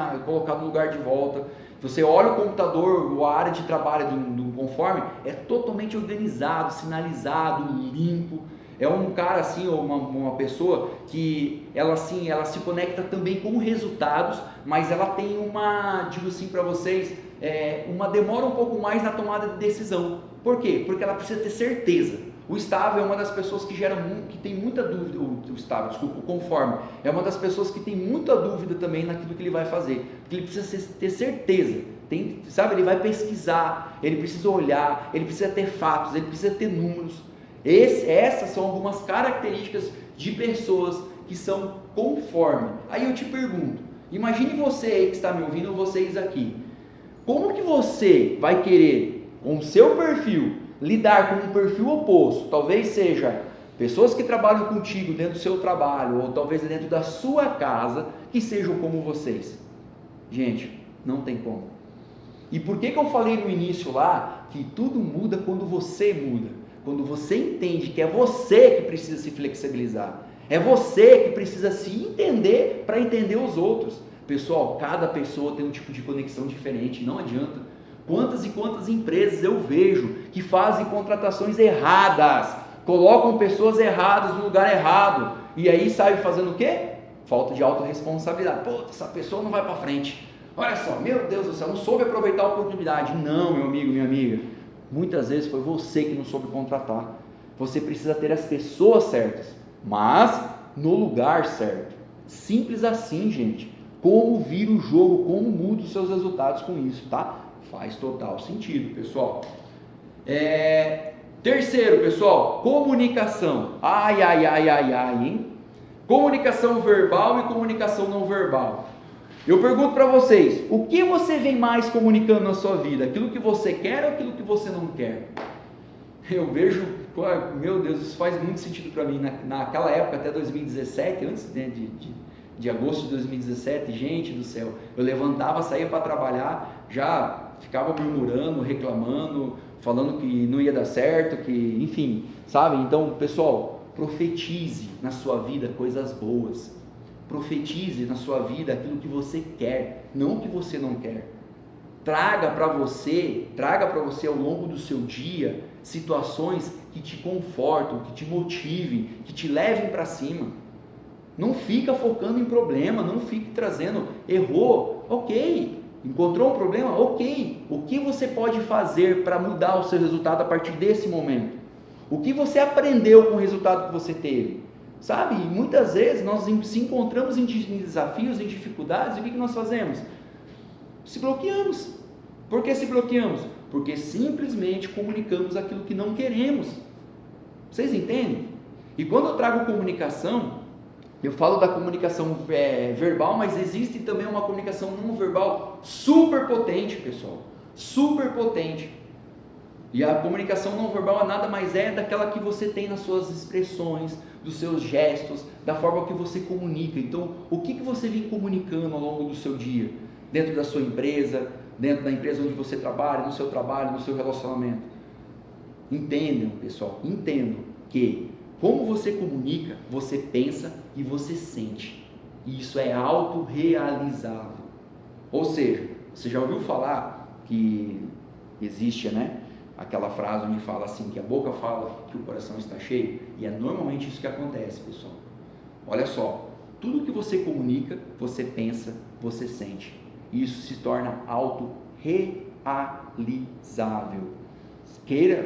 no lugar de volta. Você olha o computador, a área de trabalho do conforme, é totalmente organizado, sinalizado, limpo. É um cara assim, ou uma pessoa que ela se conecta também com resultados, mas ela tem digo assim para vocês, uma demora um pouco mais na tomada de decisão. Por quê? Porque ela precisa ter certeza. O estável é uma das pessoas que tem muita dúvida, o conforme, é uma das pessoas que tem muita dúvida também naquilo que ele vai fazer, porque ele precisa ter certeza, ele vai pesquisar, ele precisa olhar, ele precisa ter fatos, ele precisa ter números. Essas são algumas características de pessoas que são conforme. Aí eu te pergunto, imagine você aí que está me ouvindo, vocês aqui, como que você vai querer, com o seu perfil, lidar com um perfil oposto? Talvez seja pessoas que trabalham contigo dentro do seu trabalho, ou talvez dentro da sua casa, que sejam como vocês. Gente, não tem como. E por que eu falei no início lá, que tudo muda quando você muda? Quando você entende que é você que precisa se flexibilizar, é você que precisa se entender para entender os outros. Pessoal, cada pessoa tem um tipo de conexão diferente, não adianta. Quantas e quantas empresas eu vejo que fazem contratações erradas, colocam pessoas erradas no lugar errado, e aí saem fazendo o quê? Falta de autorresponsabilidade. Essa pessoa não vai para frente. Olha só, meu Deus do céu, não soube aproveitar a oportunidade. Não, meu amigo, minha amiga. Muitas vezes foi você que não soube contratar. Você precisa ter as pessoas certas, mas no lugar certo. Simples assim, gente. Como vira o jogo, como muda os seus resultados com isso, tá? Faz total sentido, pessoal. Terceiro, pessoal, comunicação. Hein? Comunicação verbal e comunicação não verbal. Eu pergunto para vocês, o que você vem mais comunicando na sua vida? Aquilo que você quer ou aquilo que você não quer? Eu vejo, meu Deus, isso faz muito sentido para mim. Naquela época, até 2017, antes de agosto de 2017, gente do céu, eu levantava, saía para trabalhar, já ficava murmurando, reclamando, falando que não ia dar certo, que, enfim, sabe? Então, pessoal, profetize na sua vida coisas boas. Profetize na sua vida aquilo que você quer, não o que você não quer. Traga para você ao longo do seu dia situações que te confortam, que te motivem, que te levem para cima. Não fica focando em problema, não fique trazendo, errou, ok, encontrou um problema, ok. O que você pode fazer para mudar o seu resultado a partir desse momento? O que você aprendeu com o resultado que você teve? Sabe, muitas vezes nós se encontramos em desafios, em dificuldades, e o que nós fazemos? Se bloqueamos. Por que se bloqueamos? Porque simplesmente comunicamos aquilo que não queremos. Vocês entendem? E quando eu trago comunicação, eu falo da comunicação verbal, mas existe também uma comunicação não verbal super potente, pessoal. Super potente. E a comunicação não verbal nada mais é daquela que você tem nas suas expressões, dos seus gestos, da forma que você comunica. Então, o que você vem comunicando ao longo do seu dia? Dentro da sua empresa, dentro da empresa onde você trabalha, no seu trabalho, no seu relacionamento. Entendam, pessoal, entendam que como você comunica, você pensa e você sente. E isso é autorrealizável. Ou seja, você já ouviu falar que existe, né, aquela frase onde fala assim, que a boca fala que o coração está cheio? E é normalmente isso que acontece, pessoal. Olha só, tudo que você comunica, você pensa, você sente. Isso se torna autorrealizável.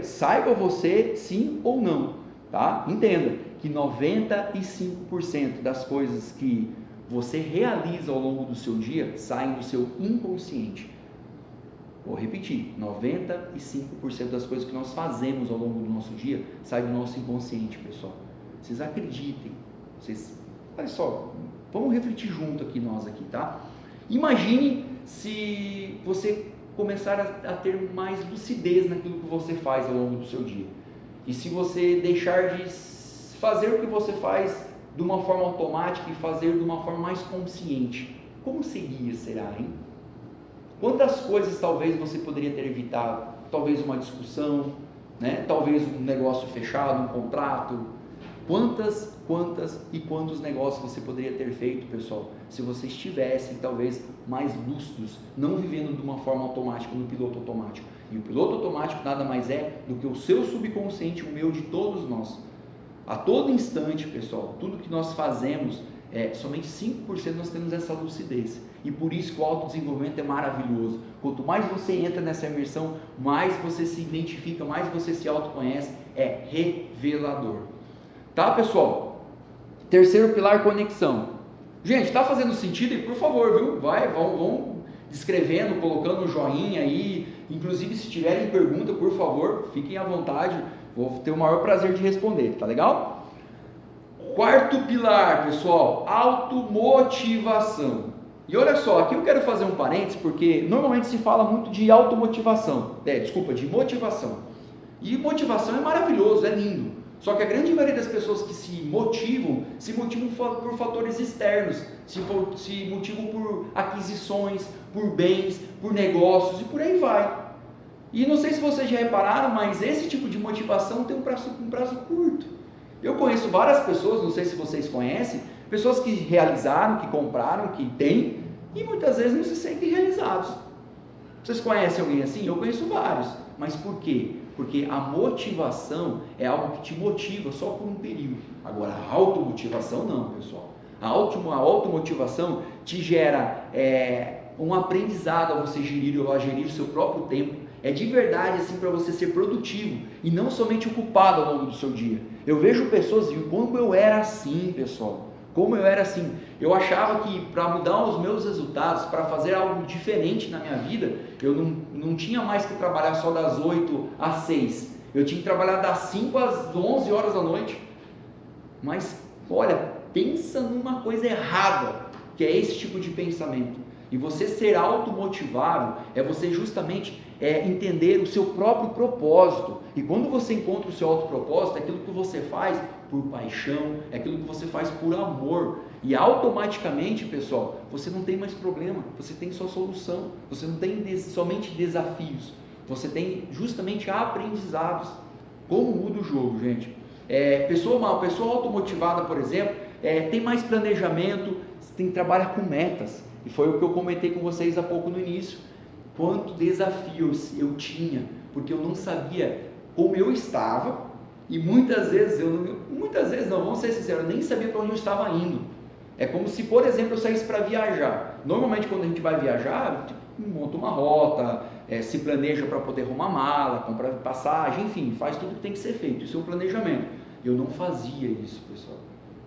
Saiba você sim ou não, tá? Entenda que 95% das coisas que você realiza ao longo do seu dia saem do seu inconsciente. Vou repetir, 95% das coisas que nós fazemos ao longo do nosso dia saem do nosso inconsciente, pessoal. Vocês acreditem, olha só, vamos refletir junto aqui nós aqui, tá? Imagine se você começar a ter mais lucidez naquilo que você faz ao longo do seu dia. E se você deixar de fazer o que você faz de uma forma automática e fazer de uma forma mais consciente, como seria, será, hein? Quantas coisas talvez você poderia ter evitado? Talvez uma discussão, né? Talvez um negócio fechado, um contrato. Quantos negócios você poderia ter feito, pessoal, se você estivesse talvez mais lúcidos, não vivendo de uma forma automática, no piloto automático. E o piloto automático nada mais é do que o seu subconsciente, o meu, de todos nós. A todo instante, pessoal, tudo que nós fazemos, somente 5% nós temos essa lucidez. E por isso que o autodesenvolvimento é maravilhoso. Quanto mais você entra nessa imersão, mais você se identifica, mais você se autoconhece, é revelador. Tá, pessoal? Terceiro pilar, conexão. Gente, tá fazendo sentido? E por favor, viu? Vão escrevendo, colocando um joinha aí. Inclusive, se tiverem pergunta, por favor, fiquem à vontade. Vou ter o maior prazer de responder, tá legal? Quarto pilar, pessoal, automotivação. E olha só, aqui eu quero fazer um parênteses, porque normalmente se fala muito de automotivação. De motivação. E motivação é maravilhoso, é lindo. Só que a grande maioria das pessoas que se motivam por fatores externos, se motivam por aquisições, por bens, por negócios e por aí vai. E não sei se vocês já repararam, mas esse tipo de motivação tem um prazo curto. Eu conheço várias pessoas, não sei se vocês conhecem, pessoas que realizaram, que compraram, que têm, e muitas vezes não se sentem realizados. Vocês conhecem alguém assim? Eu conheço vários. Mas por quê? Porque a motivação é algo que te motiva só por um período. Agora, a automotivação não, pessoal. A automotivação te gera um aprendizado a você gerir o seu próprio tempo. É de verdade assim para você ser produtivo e não somente ocupado ao longo do seu dia. Eu vejo pessoas, e como eu era assim, pessoal, eu achava que para mudar os meus resultados, para fazer algo diferente na minha vida, eu não tinha mais que trabalhar só das 8 às 6, eu tinha que trabalhar das 5 às 11 horas da noite. Mas olha, pensa numa coisa errada, que é esse tipo de pensamento. E você ser automotivável é você justamente entender o seu próprio propósito. E quando você encontra o seu autopropósito, é aquilo que você faz por paixão, é aquilo que você faz por amor. E automaticamente, pessoal, você não tem mais problema, você tem só solução, você não tem somente desafios, você tem justamente aprendizados. Como muda o jogo, gente? Uma pessoa automotivada, por exemplo, tem mais planejamento, trabalha com metas. E foi o que eu comentei com vocês há pouco no início. Quantos desafios eu tinha, porque eu não sabia como eu estava, e muitas vezes, vamos ser sinceros, eu nem sabia para onde eu estava indo. É como se, por exemplo, eu saísse para viajar. Normalmente quando a gente vai viajar, monta uma rota, se planeja para poder arrumar mala, comprar passagem, enfim, faz tudo que tem que ser feito, isso é um planejamento. Eu não fazia isso, pessoal.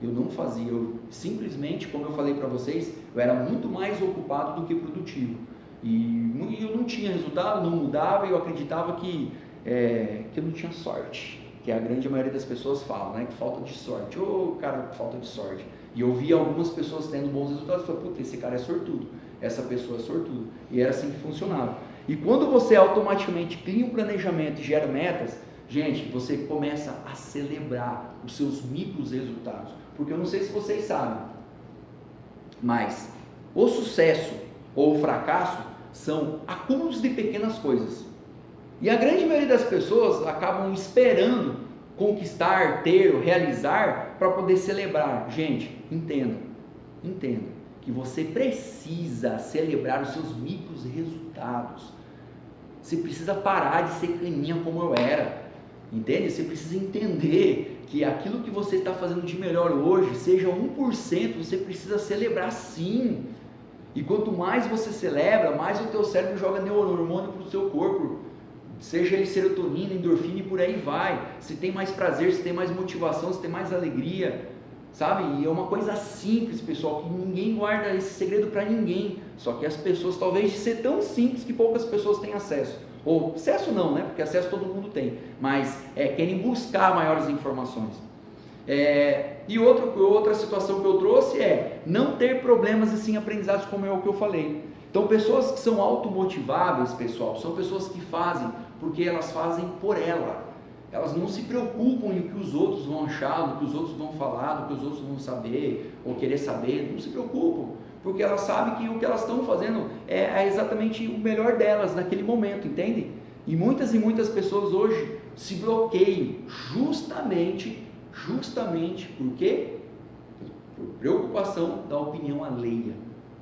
Eu simplesmente, como eu falei para vocês, eu era muito mais ocupado do que produtivo. E eu não tinha resultado, não mudava, e eu acreditava que eu não tinha sorte, que a grande maioria das pessoas fala, né, que falta de sorte. Cara, falta de sorte. E eu via algumas pessoas tendo bons resultados, e falei, puta, esse cara é sortudo, essa pessoa é sortudo. E era assim que funcionava. E quando você automaticamente cria um planejamento e gera metas, gente, você começa a celebrar os seus micros resultados. Porque eu não sei se vocês sabem, mas o sucesso ou o fracasso são acúmulos de pequenas coisas. E a grande maioria das pessoas acabam esperando conquistar, ter, realizar para poder celebrar. Gente, entenda, entenda que você precisa celebrar os seus micros resultados. Você precisa parar de ser caninha como eu era, entende? Você precisa entender que aquilo que você está fazendo de melhor hoje, seja 1%, você precisa celebrar sim. E quanto mais você celebra, mais o teu cérebro joga neurohormônio para o seu corpo, seja ele serotonina, endorfina e por aí vai. Se tem mais prazer, se tem mais motivação, se tem mais alegria, sabe? E é uma coisa simples, pessoal, que ninguém guarda esse segredo para ninguém. Só que as pessoas, talvez de ser tão simples que poucas pessoas têm acesso. Ou acesso não, né? Porque acesso todo mundo tem. Mas querem buscar maiores informações. E outra situação que eu trouxe é não ter problemas assim aprendizados, como é o que eu falei. Então, pessoas que são automotiváveis, pessoal, são pessoas que fazem porque elas fazem por ela. Elas não se preocupam em o que os outros vão achar, do que os outros vão falar, do que os outros vão saber ou querer saber. Não se preocupam, porque elas sabem que o que elas estão fazendo é exatamente o melhor delas naquele momento, entende? E muitas pessoas hoje se bloqueiam justamente por quê? Por preocupação da opinião alheia,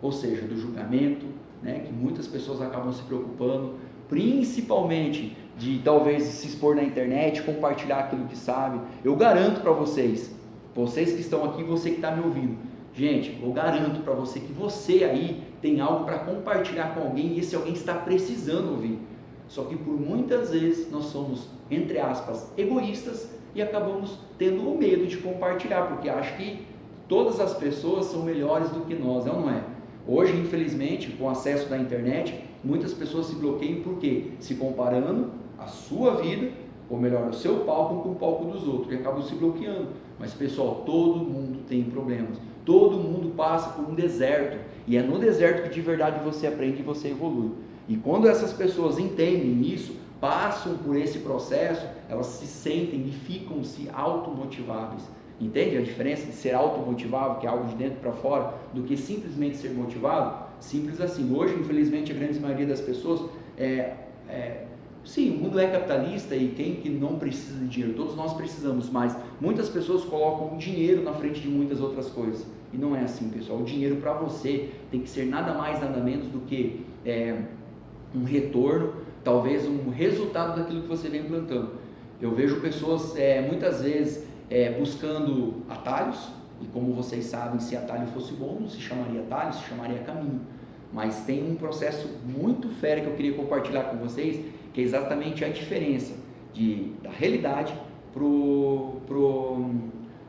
ou seja, do julgamento, né, que muitas pessoas acabam se preocupando, principalmente de talvez se expor na internet, compartilhar aquilo que sabe. Eu garanto para vocês que estão aqui, você que está me ouvindo, gente, eu garanto para você que você aí tem algo para compartilhar com alguém e esse alguém está precisando ouvir. Só que por muitas vezes nós somos, entre aspas, egoístas e acabamos tendo o medo de compartilhar, porque acho que todas as pessoas são melhores do que nós, não é? Hoje, infelizmente, com o acesso da internet, muitas pessoas se bloqueiam por quê? Se comparando a sua vida, ou melhor, o seu palco com o palco dos outros, e acabam se bloqueando. Mas, pessoal, todo mundo tem problemas, todo mundo passa por um deserto, e é no deserto que de verdade você aprende e você evolui. E quando essas pessoas entendem isso, passam por esse processo, elas se sentem e ficam-se automotiváveis. Entende a diferença de ser automotivável, que é algo de dentro para fora, do que simplesmente ser motivado? Simples assim. Hoje, infelizmente, a grande maioria das pessoas, sim, o mundo é capitalista e quem que não precisa de dinheiro? Todos nós precisamos, mas muitas pessoas colocam o dinheiro na frente de muitas outras coisas. E não é assim, pessoal. O dinheiro para você tem que ser nada mais, nada menos do que um retorno, talvez um resultado daquilo que você vem plantando. Eu vejo pessoas muitas vezes buscando atalhos, e como vocês sabem, se atalho fosse bom, não se chamaria atalho, se chamaria caminho. Mas tem um processo muito fera que eu queria compartilhar com vocês, que é exatamente a diferença da realidade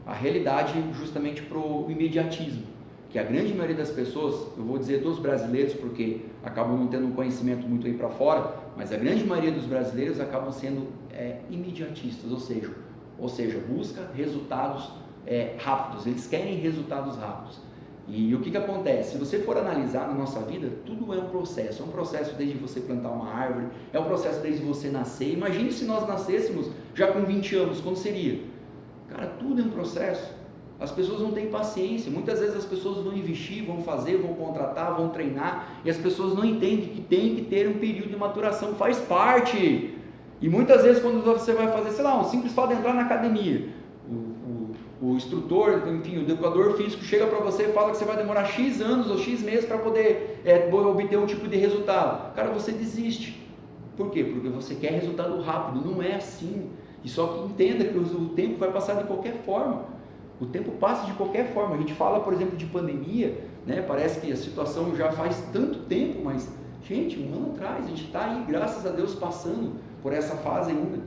a realidade justamente para o imediatismo. Que a grande maioria das pessoas, eu vou dizer dos brasileiros, porque acabam não tendo um conhecimento muito aí para fora, mas a grande maioria dos brasileiros acabam sendo imediatistas, ou seja, busca resultados rápidos, eles querem resultados rápidos. E o que acontece? Se você for analisar na nossa vida, tudo é um processo desde você plantar uma árvore, é um processo desde você nascer. Imagine se nós nascêssemos já com 20 anos, quando seria? Cara, tudo é um processo. As pessoas não têm paciência, muitas vezes as pessoas vão investir, vão fazer, vão contratar, vão treinar, e as pessoas não entendem que tem que ter um período de maturação, faz parte. E muitas vezes quando você vai fazer, sei lá, um simples fato de entrar na academia, o instrutor, enfim, o educador físico chega para você e fala que você vai demorar X anos ou X meses para poder obter um tipo de resultado. Cara, você desiste. Por quê? Porque você quer resultado rápido, não é assim. E só que entenda que o tempo vai passar de qualquer forma. O tempo passa de qualquer forma. A gente fala, por exemplo, de pandemia, né? Parece que a situação já faz tanto tempo, mas, gente, um ano atrás, a gente está aí, graças a Deus, passando por essa fase ainda.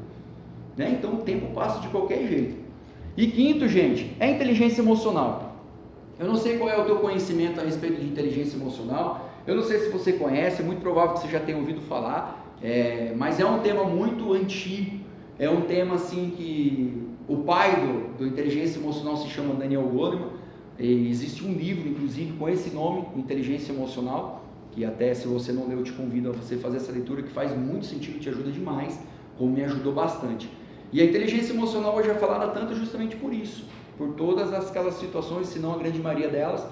Né? Então, o tempo passa de qualquer jeito. E quinto, gente, é inteligência emocional. Eu não sei qual é o teu conhecimento a respeito de inteligência emocional, eu não sei se você conhece, é muito provável que você já tenha ouvido falar, mas é um tema muito antigo, é um tema assim que o pai do inteligência emocional se chama Daniel Goleman, e existe um livro, inclusive, com esse nome, Inteligência Emocional, que até se você não leu, eu te convido a você fazer essa leitura, que faz muito sentido, te ajuda demais, como me ajudou bastante. E a inteligência emocional hoje é falada tanto justamente por isso, por todas aquelas situações, se não a grande maioria delas,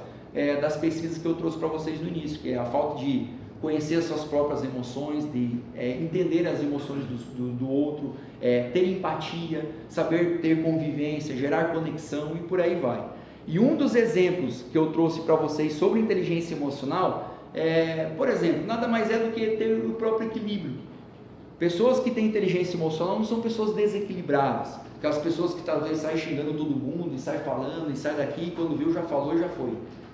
das pesquisas que eu trouxe para vocês no início, que é a falta de conhecer as suas próprias emoções, de entender as emoções do outro, ter empatia, saber ter convivência, gerar conexão e por aí vai. E um dos exemplos que eu trouxe para vocês sobre inteligência emocional por exemplo, nada mais é do que ter o próprio equilíbrio. Pessoas que têm inteligência emocional não são pessoas desequilibradas, aquelas pessoas que talvez saem xingando todo mundo, e saem falando, e saem daqui, e quando viu já falou e já foi.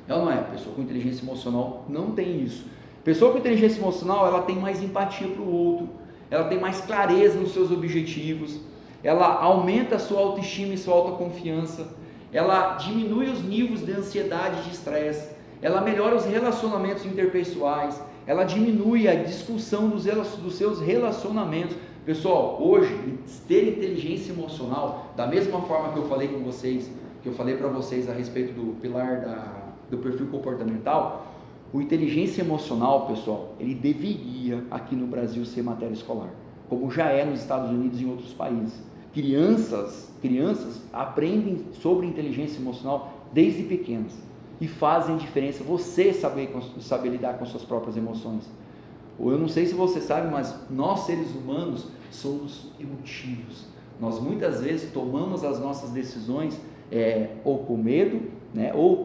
Ela não é. Pessoa com inteligência emocional não tem isso. Pessoa com inteligência emocional, ela tem mais empatia para o outro, ela tem mais clareza nos seus objetivos, ela aumenta a sua autoestima e sua autoconfiança, ela diminui os níveis de ansiedade e de estresse, ela melhora os relacionamentos interpessoais, ela diminui a discussão dos seus relacionamentos. Pessoal, hoje, ter inteligência emocional, da mesma forma que eu falei com vocês, que eu falei para vocês a respeito do pilar do perfil comportamental, o inteligência emocional, pessoal, ele deveria aqui no Brasil ser matéria escolar, como já é nos Estados Unidos e em outros países. Crianças aprendem sobre inteligência emocional desde pequenas e fazem diferença. Você saber lidar com suas próprias emoções. Eu não sei se você sabe, mas nós seres humanos somos emotivos. Nós muitas vezes tomamos as nossas decisões ou com medo, né, ou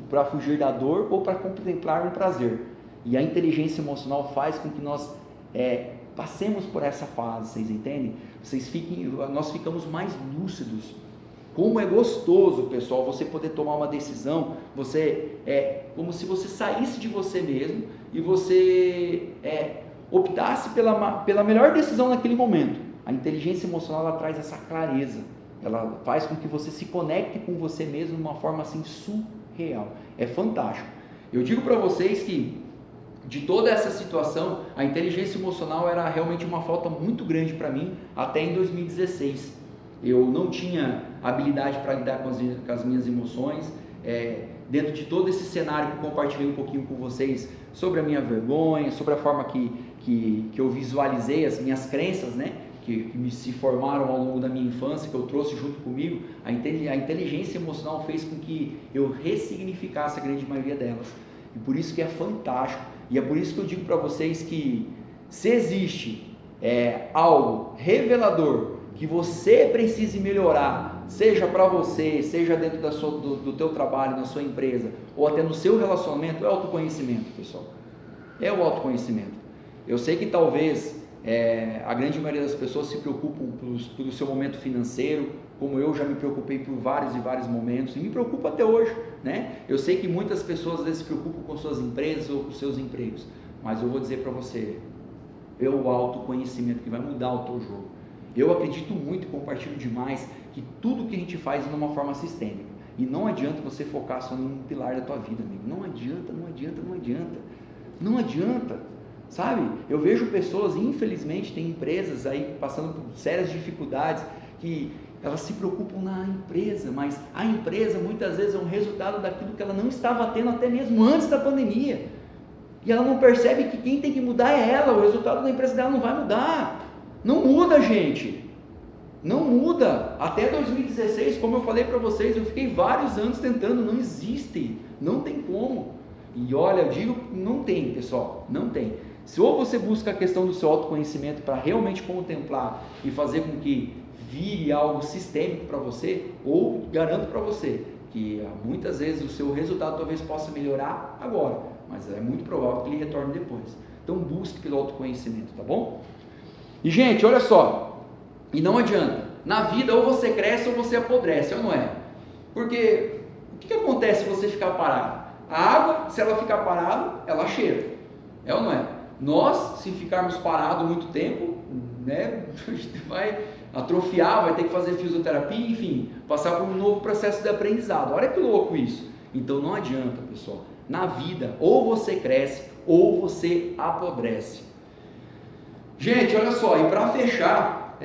para fugir da dor, ou para contemplar um prazer. E a inteligência emocional faz com que nós passemos por essa fase, vocês entendem? Nós ficamos mais lúcidos. Como é gostoso, pessoal, você poder tomar uma decisão, como se você saísse de você mesmo e você optasse pela melhor decisão naquele momento. A inteligência emocional, ela traz essa clareza, ela faz com que você se conecte com você mesmo de uma forma assim surreal. É fantástico. Eu digo para vocês que de toda essa situação, a inteligência emocional era realmente uma falta muito grande para mim até em 2016. Eu não tinha habilidade para lidar com as minhas emoções. Dentro de todo esse cenário que eu compartilhei um pouquinho com vocês sobre a minha vergonha, sobre a forma que eu visualizei as minhas crenças, né? Que se formaram ao longo da minha infância, que eu trouxe junto comigo, a inteligência emocional fez com que eu ressignificasse a grande maioria delas. E por isso que é fantástico. E é por isso que eu digo para vocês que se existe algo revelador que você precise melhorar, seja para você, seja dentro do teu trabalho, na sua empresa, ou até no seu relacionamento, é o autoconhecimento, pessoal. É o autoconhecimento. Eu sei que talvez a grande maioria das pessoas se preocupam pelo seu momento financeiro, como eu já me preocupei por vários e vários momentos, e me preocupo até hoje, né? Eu sei que muitas pessoas às vezes se preocupam com suas empresas ou com seus empregos, mas eu vou dizer para você, é o autoconhecimento que vai mudar o teu jogo. Eu acredito muito e compartilho demais que tudo que a gente faz é de uma forma sistêmica, e não adianta você focar só em um pilar da tua vida, amigo. Não adianta, sabe? Eu vejo pessoas, infelizmente, tem empresas aí passando por sérias dificuldades, que elas se preocupam na empresa, mas a empresa muitas vezes é um resultado daquilo que ela não estava tendo até mesmo antes da pandemia, e ela não percebe que quem tem que mudar é ela. O resultado da empresa dela não vai mudar, não muda, gente, não muda. Até 2016, como eu falei para vocês, eu fiquei vários anos tentando, não existe, não tem como. E olha, eu digo, não tem, pessoal, não tem. Se ou você busca a questão do seu autoconhecimento para realmente contemplar e fazer com que vire algo sistêmico para você, ou garanto para você que muitas vezes o seu resultado talvez possa melhorar agora, mas é muito provável que ele retorne depois. Então busque pelo autoconhecimento, tá bom? E gente, olha só, e não adianta, na vida ou você cresce ou você apodrece, ou não é? Porque o que acontece se você ficar parado? A água, se ela ficar parada, ela cheira, é ou não é? Nós, se ficarmos parados muito tempo, né, a gente vai atrofiar, vai ter que fazer fisioterapia, enfim, passar por um novo processo de aprendizado. Olha que louco isso. Então não adianta, pessoal. Na vida, ou você cresce, ou você apodrece. Gente, olha só, e para fechar,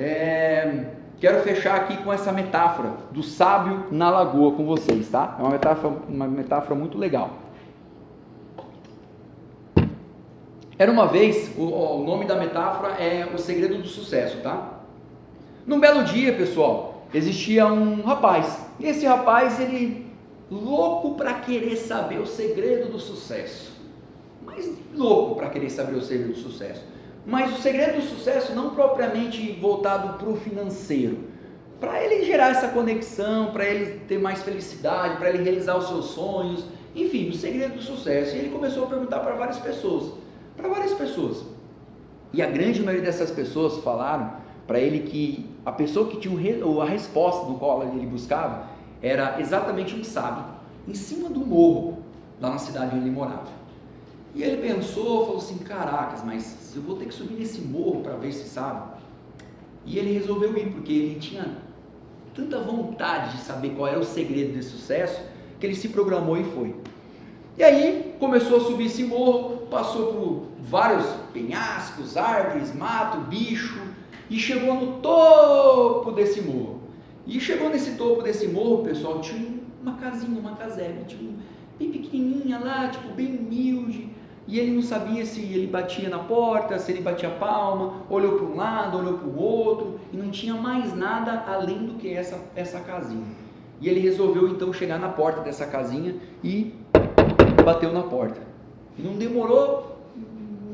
quero fechar aqui com essa metáfora do sábio na lagoa com vocês, tá? É uma metáfora muito legal. Era uma vez, o nome da metáfora é O Segredo do Sucesso, tá? Num belo dia, pessoal, existia um rapaz. E esse rapaz, ele louco para querer saber o segredo do sucesso. Mas louco para querer saber o segredo do sucesso. Mas o segredo do sucesso não propriamente voltado para o financeiro. para ele gerar essa conexão, para ele ter mais felicidade, para ele realizar os seus sonhos, enfim, o segredo do sucesso. E ele começou a perguntar para várias pessoas, E a grande maioria dessas pessoas falaram para ele que a pessoa que tinha a resposta do qual ele buscava era exatamente um sábio, em cima do morro, lá na cidade onde ele morava. E ele pensou, falou assim, caracas, mas eu vou ter que subir nesse morro para ver esse sábio. E ele resolveu ir, porque ele tinha tanta vontade de saber qual era o segredo desse sucesso, que ele se programou e foi. E aí começou a subir esse morro, passou por vários penhascos, árvores, mato, bicho, e chegou no topo desse morro. E chegou nesse topo desse morro, pessoal, tinha uma casinha, uma casebre, bem pequenininha lá, bem humilde. E ele não sabia se ele batia na porta, se ele batia palma, olhou para um lado, olhou para o outro, e não tinha mais nada além do que essa casinha. E ele resolveu então chegar na porta dessa casinha e bateu na porta. E não demorou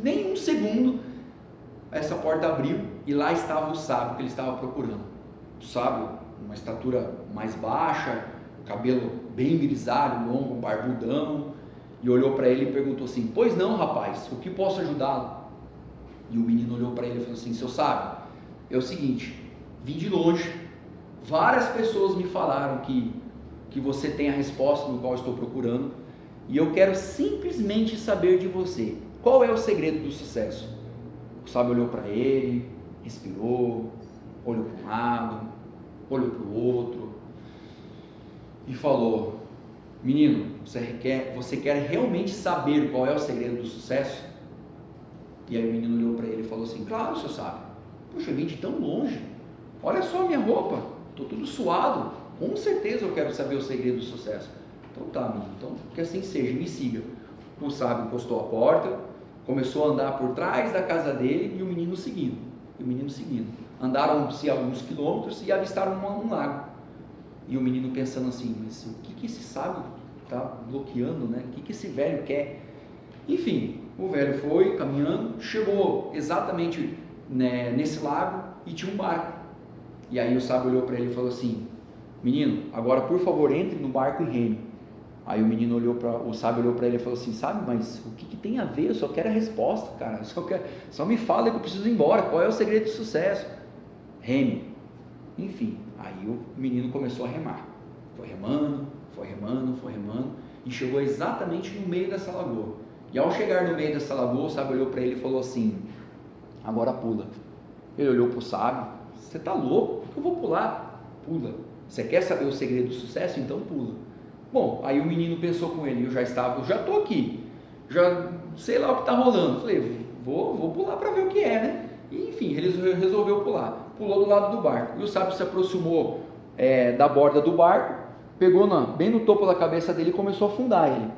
nem um segundo, essa porta abriu e lá estava o sábio que ele estava procurando. O sábio, uma estatura mais baixa, cabelo bem grisalho, longo, barbudão, e olhou para ele e perguntou assim, pois não, rapaz, o que posso ajudá-lo? E o menino olhou para ele e falou assim, seu sábio, é o seguinte, vim de longe, várias pessoas me falaram que você tem a resposta no qual estou procurando, e eu quero simplesmente saber de você, qual é o segredo do sucesso? O sábio olhou para ele, respirou, olhou para um lado, olhou para o outro, e falou, menino, você quer realmente saber qual é o segredo do sucesso? E aí o menino olhou para ele e falou assim, claro, seu sábio, poxa, eu vim de tão longe, olha só a minha roupa, estou tudo suado, com certeza eu quero saber o segredo do sucesso. Então tá, menino, então que assim seja, me siga. O sábio encostou a porta, começou a andar por trás da casa dele e o menino seguindo. Andaram-se alguns quilômetros e avistaram um lago. E o menino pensando assim, mas o que esse sábio está bloqueando, né? O que esse velho quer? Enfim, o velho foi caminhando, chegou exatamente, né, nesse lago e tinha um barco. E aí o sábio olhou para ele e falou assim, menino, agora por favor entre no barco e reme. Aí o sábio olhou para ele e falou assim, sabe, mas o que tem a ver? Eu só quero a resposta, cara, só me fala que eu preciso ir embora, qual é o segredo do sucesso? Reme. Enfim, aí o menino começou a remar, foi remando, e chegou exatamente no meio dessa lagoa. E ao chegar no meio dessa lagoa, o sábio olhou para ele e falou assim, agora pula. Ele olhou para o sábio, você está louco? Eu vou pular. Pula. Você quer saber o segredo do sucesso? Então pula. Bom, aí o menino pensou com ele, eu já estou aqui, já sei lá o que está rolando. Falei, vou pular para ver o que é, né? E, enfim, ele resolveu pular, pulou do lado do barco. E o sábio se aproximou da borda do barco, pegou bem no topo da cabeça dele e começou a afundar ele.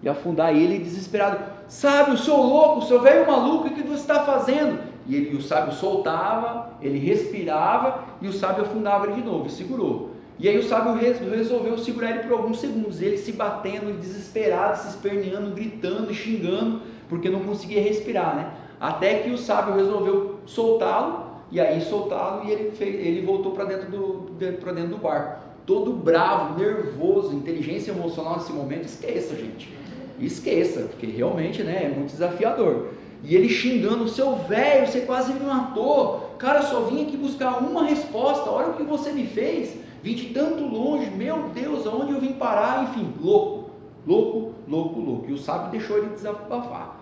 E afundar ele desesperado, sábio, seu louco, seu velho maluco, o que você está fazendo? E o sábio soltava, ele respirava e o sábio afundava ele de novo, e segurou. E aí o sábio resolveu segurar ele por alguns segundos, ele se batendo, desesperado, se esperneando, gritando, xingando, porque não conseguia respirar, né? Até que o sábio resolveu soltá-lo, e ele voltou para dentro do barco, todo bravo, nervoso, inteligência emocional nesse momento, esqueça, gente, porque realmente, né, é muito desafiador. E ele xingando, seu velho, você quase me matou, cara, eu só vim aqui buscar uma resposta, olha o que você me fez, vim de tanto longe, meu Deus, aonde eu vim parar? Enfim, louco. E o sábio deixou ele desabafar.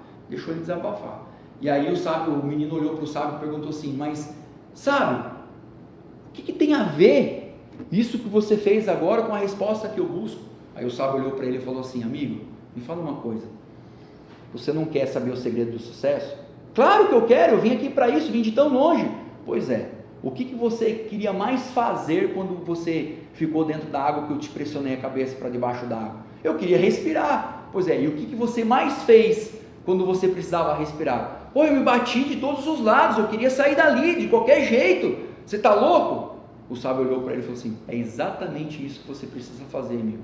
E aí o menino olhou para o sábio e perguntou assim, mas sábio, o que tem a ver isso que você fez agora com a resposta que eu busco? Aí o sábio olhou para ele e falou assim, amigo, me fala uma coisa, você não quer saber o segredo do sucesso? Claro que eu quero, eu vim aqui para isso, vim de tão longe. Pois é, o que você queria mais fazer quando você ficou dentro da água que eu te pressionei a cabeça para debaixo da água? Eu queria respirar. Pois é, e o que você mais fez quando você precisava respirar? Pô, eu me bati de todos os lados, eu queria sair dali de qualquer jeito. Você está louco? O sábio olhou para ele e falou assim, é exatamente isso que você precisa fazer, amigo.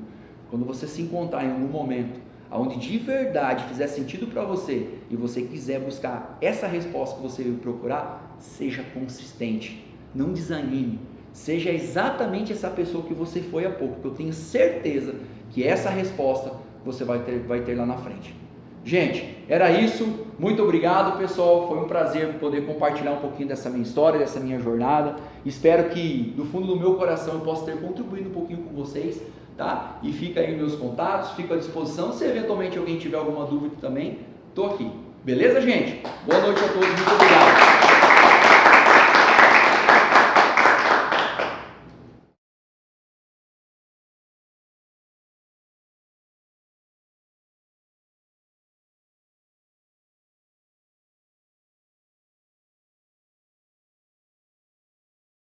Quando você se encontrar em algum momento onde de verdade fizer sentido para você e você quiser buscar essa resposta que você veio procurar, seja consistente, não desanime, seja exatamente essa pessoa que você foi há pouco, porque eu tenho certeza que essa resposta você vai ter lá na frente. Gente, era isso. Muito obrigado, pessoal. Foi um prazer poder compartilhar um pouquinho dessa minha história, dessa minha jornada. Espero que do fundo do meu coração eu possa ter contribuído um pouquinho com vocês, tá? E fica aí meus contatos, fico à disposição. Se eventualmente alguém tiver alguma dúvida também, tô aqui. Beleza, gente? Boa noite a todos. Muito obrigado.